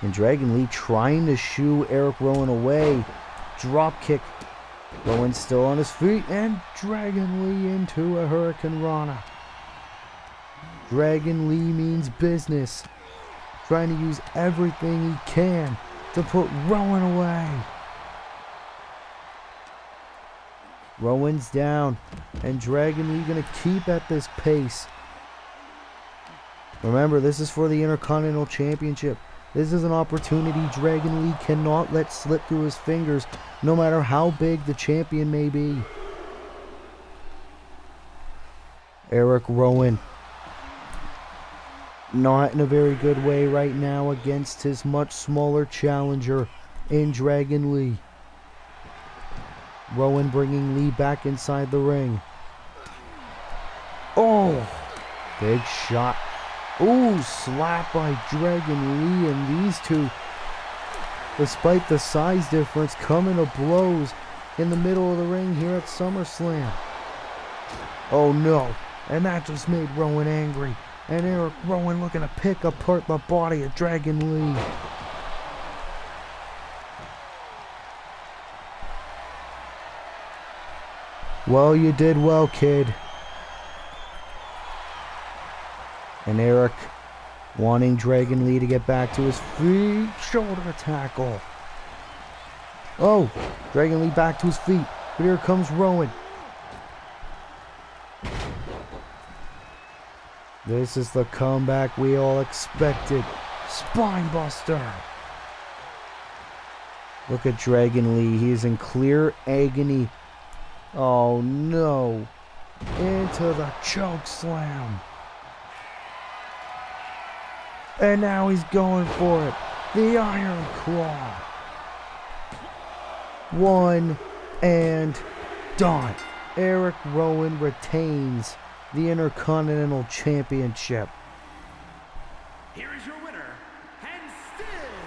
And Dragon Lee trying to shoo Eric Rowan away. Drop kick. Rowan still on his feet, and Dragon Lee into a Hurricane Rana. Dragon Lee means business. Trying to use everything he can to put Rowan away. Rowan's down, and Dragon Lee gonna keep at this pace. Remember, this is for the Intercontinental Championship. This is an opportunity Dragon Lee cannot let slip through his fingers, no matter how big the champion may be. Eric Rowan, not in a very good way right now against his much smaller challenger in Dragon Lee. Rowan bringing Lee back inside the ring. Oh, big shot. Ooh, slap by Dragon Lee, and these two, despite the size difference, coming to blows in the middle of the ring here at SummerSlam. Oh no, and that just made Rowan angry, and Eric Rowan looking to pick apart the body of Dragon Lee. Well, you did well, kid. And Eric wanting Dragon Lee to get back to his feet. Shoulder tackle. Oh, Dragon Lee back to his feet. But here comes Rowan. This is the comeback we all expected. Spine buster. Look at Dragon Lee. He is in clear agony. Oh no. Into the choke slam. And now he's going for it. The Iron Claw. One and done. Eric Rowan retains the Intercontinental Championship. Here is your winner, and still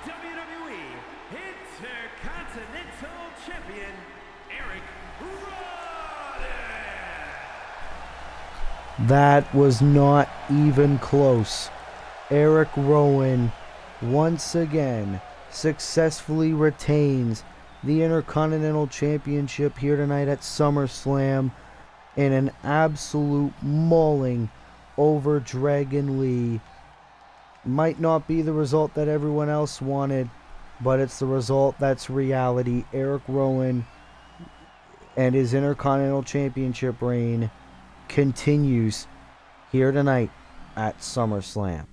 WWE Intercontinental Champion, Eric Rowan. That was not even close. Eric Rowan once again successfully retains the Intercontinental Championship here tonight at SummerSlam. in an absolute mauling over Dragon Lee. Might not be the result that everyone else wanted, but it's the result that's reality. Eric Rowan and his Intercontinental Championship reign continues here tonight at SummerSlam.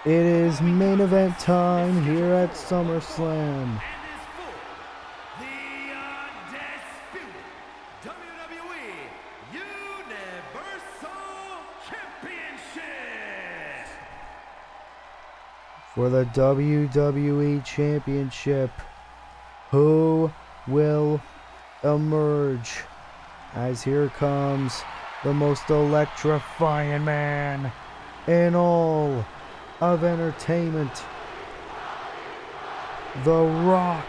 It is main event time here at SummerSlam. The undisputed WWE Universal Championship. For the WWE Championship, who will emerge? As here comes the most electrifying man in all of entertainment. The Rock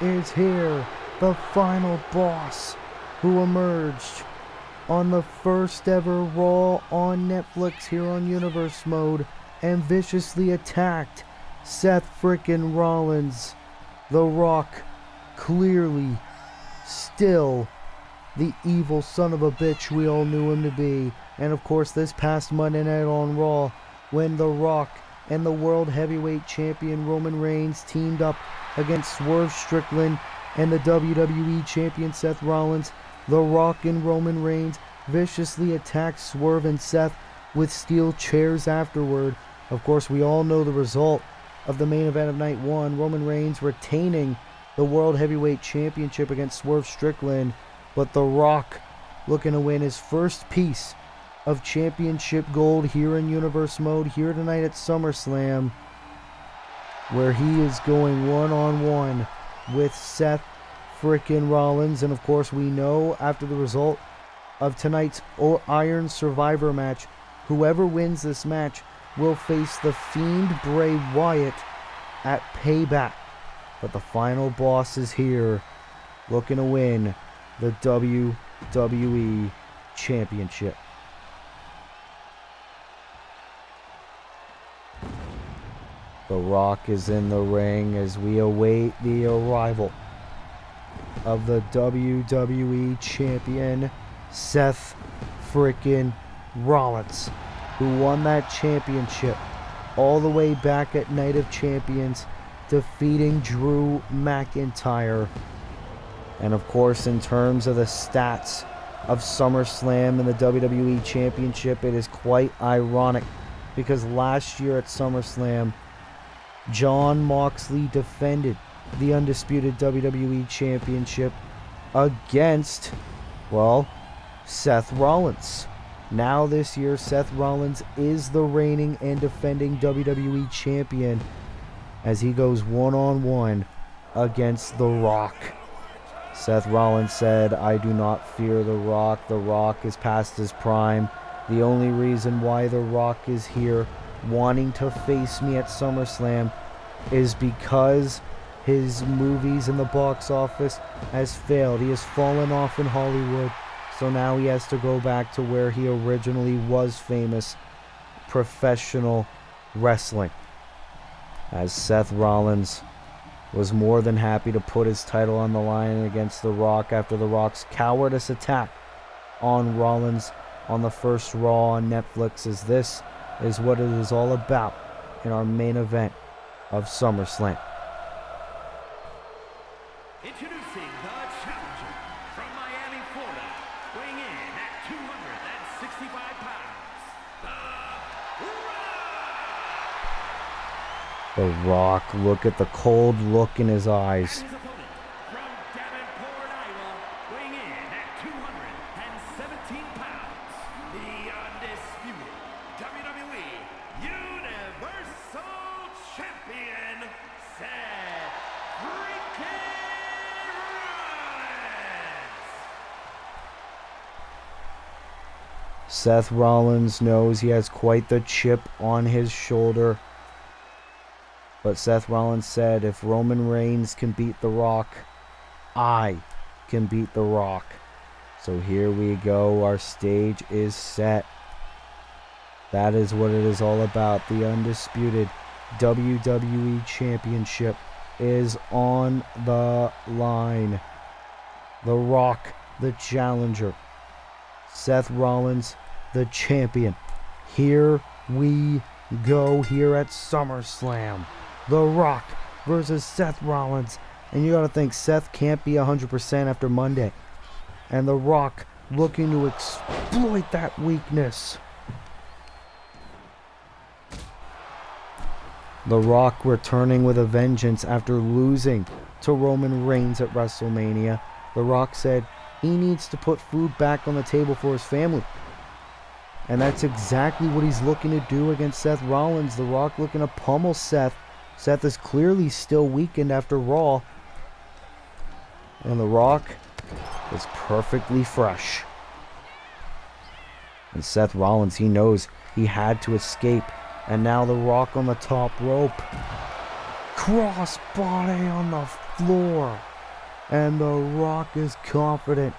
is here, the final boss who emerged on the first ever Raw on Netflix here on Universe Mode and viciously attacked Seth frickin' Rollins. The Rock, clearly still the evil son of a bitch we all knew him to be. And of course this past Monday night on Raw, when The Rock and the World Heavyweight Champion Roman Reigns teamed up against Swerve Strickland and the WWE Champion Seth Rollins, The Rock and Roman Reigns viciously attacked Swerve and Seth with steel chairs afterward. Of course, we all know the result of the main event of Night 1, Roman Reigns retaining the World Heavyweight Championship against Swerve Strickland, but The Rock looking to win his first piece of championship gold here in Universe Mode here tonight at SummerSlam, where he is going one-on-one with Seth frickin' Rollins. And of course we know after the result of tonight's Iron Survivor match, whoever wins this match will face the Fiend Bray Wyatt at Payback. But the final boss is here, looking to win the WWE Championship. The Rock is in the ring as we await the arrival of the WWE Champion, Seth frickin' Rollins, who won that championship all the way back at Night of Champions, defeating Drew McIntyre. And of course, in terms of the stats of SummerSlam and the WWE Championship, it is quite ironic because last year at SummerSlam, Jon Moxley defended the undisputed WWE Championship against, well, Seth Rollins. Now this year, Seth Rollins is the reigning and defending WWE Champion as he goes one-on-one against The Rock. Seth Rollins said, "I do not fear The Rock. The Rock is past his prime. The only reason why The Rock is here wanting to face me at SummerSlam is because his movies in the box office has failed. He has fallen off in Hollywood, so now he has to go back to where he originally was famous, professional wrestling." As Seth Rollins was more than happy to put his title on the line against The Rock after The Rock's cowardice attack on Rollins on the first Raw on Netflix, as this is what it is all about in our main event of SummerSlam. Introducing the challenger from Miami, Florida, weighing in at 265 pounds, The Rock, look at the cold look in his eyes. and his opponent from Davenport, Iowa, weighing in at 217 pounds, the undisputed WWE Universal Champion, Seth freaking Rollins. Seth Rollins knows he has quite the chip on his shoulder. But Seth Rollins said, if Roman Reigns can beat The Rock, I can beat The Rock. So here we go. Our stage is set. That is what it is all about. The undisputed WWE Championship is on the line. The Rock, the challenger. Seth Rollins, the champion. Here we go here at SummerSlam. The Rock versus Seth Rollins. And you got to think Seth can't be 100% after Monday. And The Rock looking to exploit that weakness. The Rock returning with a vengeance after losing to Roman Reigns at WrestleMania. The Rock said he needs to put food back on the table for his family. And that's exactly what he's looking to do against Seth Rollins. The Rock looking to pummel Seth. Seth is clearly still weakened after Raw. And The Rock is perfectly fresh. And Seth Rollins, he knows he had to escape. And now The Rock on the top rope. Crossbody on the floor. And The Rock is confident.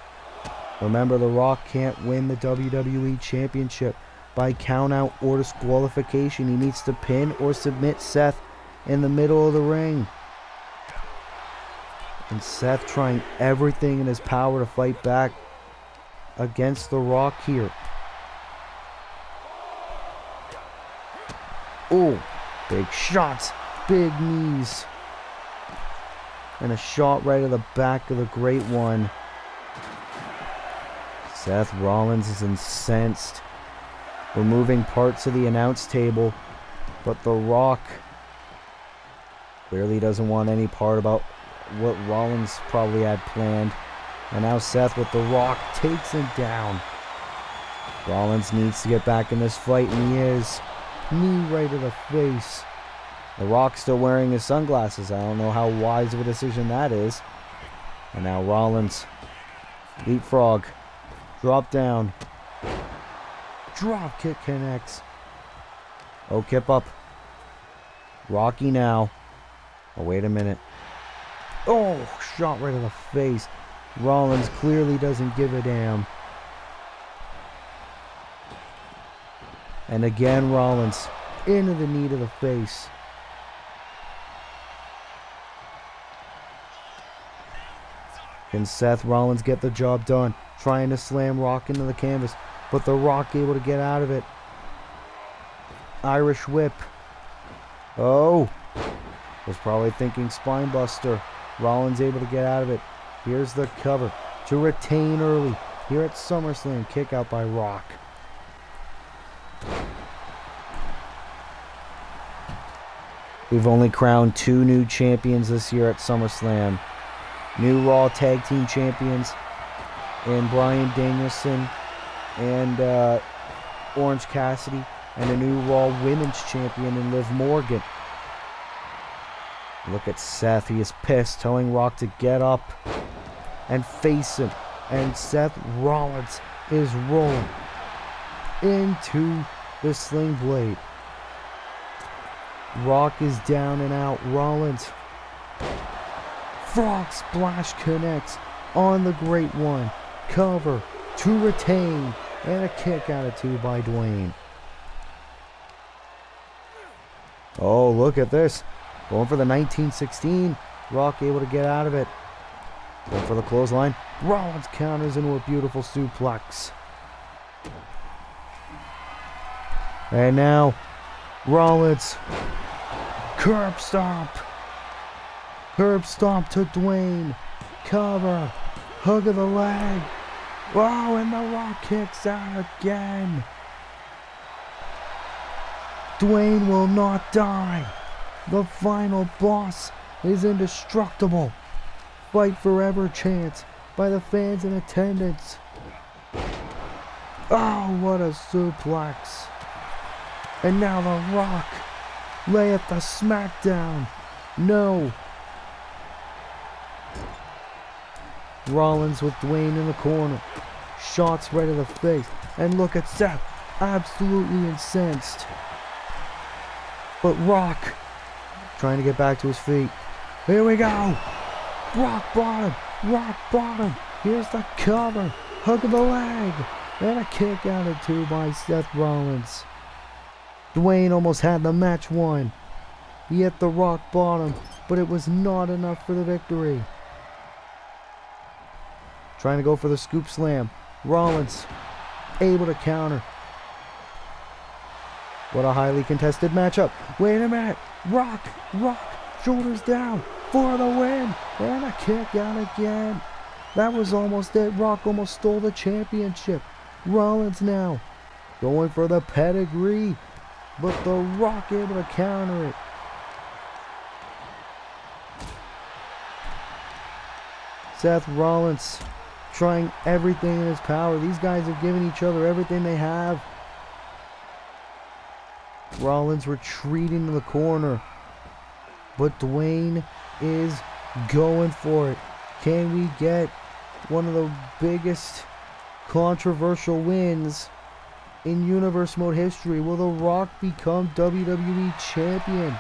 Remember, The Rock can't win the WWE Championship by count out or disqualification. He needs to pin or submit Seth in the middle of the ring. And Seth trying everything in his power to fight back against The Rock here. Oh, big shots, big knees. And a shot right at the back of the Great One. Seth Rollins is incensed, removing parts of the announce table, but The Rock clearly doesn't want any part about what Rollins probably had planned. And now Seth with The Rock takes him down. Rollins needs to get back in this fight, and he is. Knee right to the face. The Rock's still wearing his sunglasses. I don't know how wise of a decision that is. And now Rollins, leapfrog, drop down, drop kick connects. Oh, kip up. Rocky now. Oh, wait a minute. Oh, shot right in the face. Rollins clearly doesn't give a damn. And again, Rollins into the knee to the face. Can Seth Rollins get the job done? Trying to slam Rock into the canvas, but The Rock able to get out of it. Irish whip. Oh, was probably thinking spinebuster. Rollins able to get out of it. Here's the cover to retain early here at SummerSlam. Kick out by Rock. We've only crowned 2 new champions this year at SummerSlam. New Raw Tag Team Champions in Bryan Danielson and Orange Cassidy, and a new Raw Women's Champion in Liv Morgan. Look at Seth. He is pissed, telling Rock to get up and face him. And Seth Rollins is rolling into the sling blade. Rock is down and out. Rollins. Frog splash connects on the Great One. Cover to retain. And a kick out of 2 by Dwayne. Oh, look at this. Going for the 1916. Rock able to get out of it. Going for the clothesline. Rollins counters into a beautiful suplex. And now, Rollins Curb stomp. Curb stomp to Dwayne. Cover. Hook of the leg. Wow, and The Rock kicks out again. Dwayne will not die. The final boss is indestructible. Fight forever chants by the fans in attendance. Oh, what a suplex. And now The Rock layeth the smackdown. No. Rollins with Dwayne in the corner. Shots right to the face. And look at Seth. Absolutely incensed. But Rock trying to get back to his feet. Here we go. Rock bottom. Rock bottom. Here's the cover. Hook of the leg. And a kick out of two by Seth Rollins. Dwayne almost had the match won. He hit the rock bottom, but it was not enough for the victory. Trying to go for the scoop slam. Rollins able to counter. What a highly contested matchup. Wait a minute. Rock, shoulders down for the win. And a kick out again. That was almost it. Rock almost stole the championship. Rollins now going for the pedigree. But The Rock able to counter it. Seth Rollins trying everything in his power. These guys have given each other everything they have. Rollins retreating to the corner. But Dwayne is going for it. Can we get one of the biggest controversial wins in Universe Mode history? Will The Rock become WWE Champion?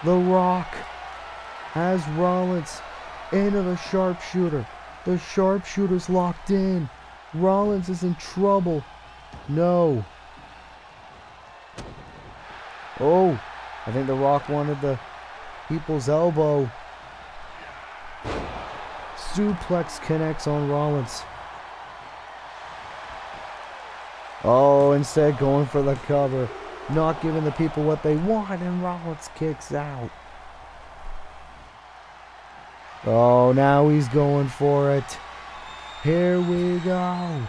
The Rock has Rollins into the sharpshooter. The sharpshooter's locked in. Rollins is in trouble. No. Oh, I think The Rock wanted the people's elbow. Suplex connects on Rollins. Oh, instead going for the cover. Not giving the people what they want, and Rollins kicks out. Oh, now he's going for it. Here we go.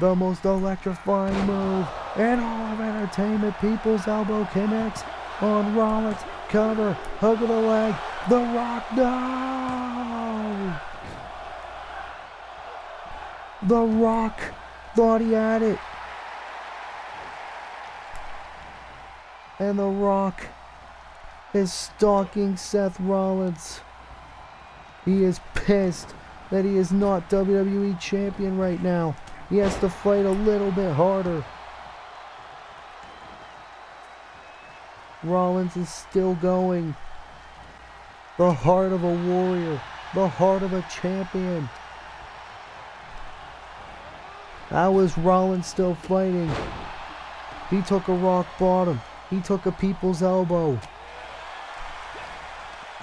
The most electrifying move in all of entertainment. People's elbow connects on Rollins. Cover. Hook of the leg. The Rock. No! The Rock thought he had it. And The Rock is stalking Seth Rollins. He is pissed that he is not WWE Champion right now. He has to fight a little bit harder. Rollins is still going. The heart of a warrior. The heart of a champion. How is Rollins still fighting? He took a rock bottom. He took a people's elbow.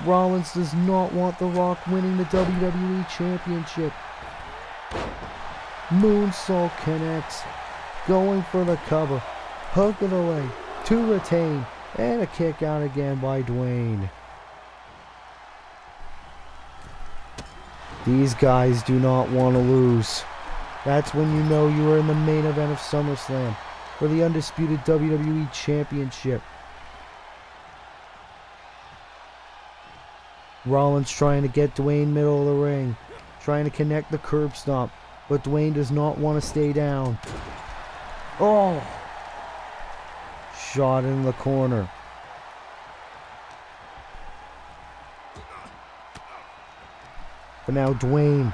Rollins does not want The Rock winning the WWE Championship. Moonsault connects. Going for the cover. Hook of the leg. To retain. And a kick out again by Dwayne. These guys do not want to lose. That's when you know you are in the main event of SummerSlam for the undisputed WWE Championship. Rollins trying to get Dwayne middle of the ring. Trying to connect the curb stomp. But Dwayne does not want to stay down. Oh! Shot in the corner. But now Dwayne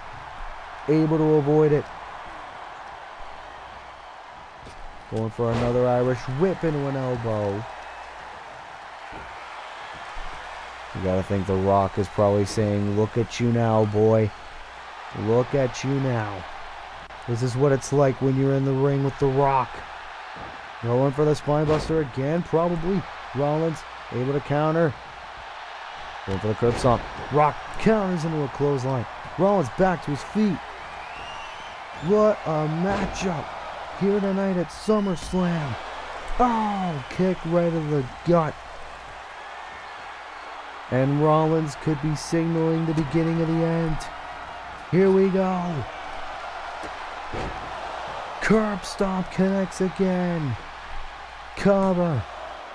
able to avoid it. Going for another Irish whip into an elbow. You gotta think The Rock is probably saying, "Look at you now, boy. Look at you now." This is what it's like when you're in the ring with The Rock. Going for the spinebuster again, probably. Rollins able to counter. Going for the curb stomp. Rock counters into a clothesline. Rollins back to his feet. What a matchup here tonight at SummerSlam. Oh, kick right in the gut And Rollins could be signaling the beginning of the end. Here we go. Curb stomp connects again. Cover.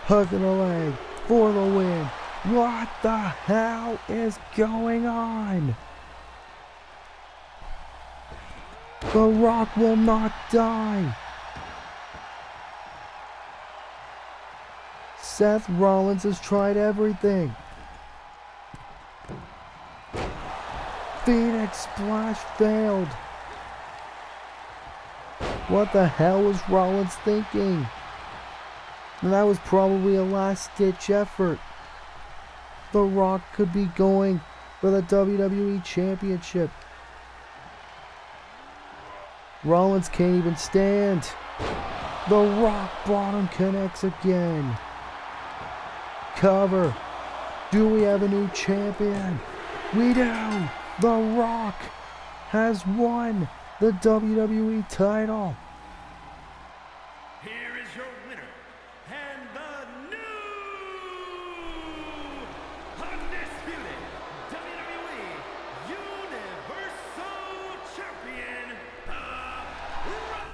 Hook in the leg for the win. What the hell is going on? The Rock will not die. Seth Rollins has tried everything. Phoenix Splash failed. What the hell was Rollins thinking? And that was probably a last-ditch effort. The Rock could be going for the WWE Championship. Rollins can't even stand. The Rock bottom connects again. Cover. Do we have a new champion? We do. The Rock has won the WWE title. Here is your winner, and the new undisputed WWE Universal Champion, The Rock.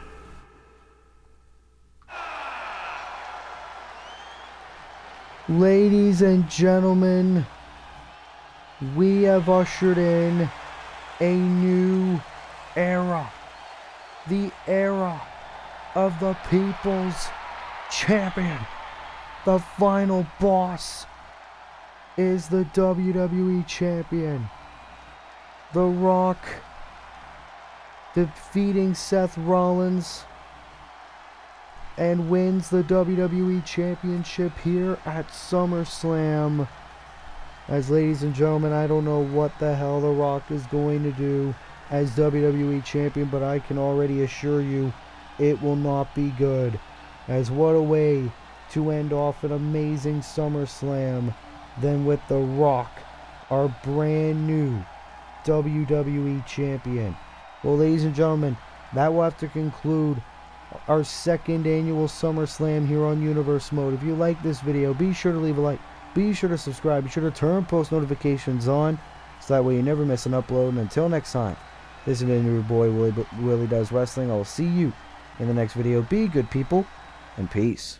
Ladies and gentlemen, we have ushered in a new era. The era of the People's Champion. The final boss is the WWE Champion. The Rock defeating Seth Rollins and wins the WWE Championship here at SummerSlam. As ladies and gentlemen, I don't know what the hell The Rock is going to do as WWE Champion, but I can already assure you it will not be good. As what a way to end off an amazing SummerSlam than with The Rock, our brand new WWE Champion. Well, ladies and gentlemen, that will have to conclude our second annual SummerSlam here on Universe Mode. If you like this video, be sure to leave a like. Be sure to subscribe. Be sure to turn post notifications on so that way you never miss an upload. And until next time, this has been your boy Willie Does Wrestling. I will see you in the next video. Be good, people, and peace.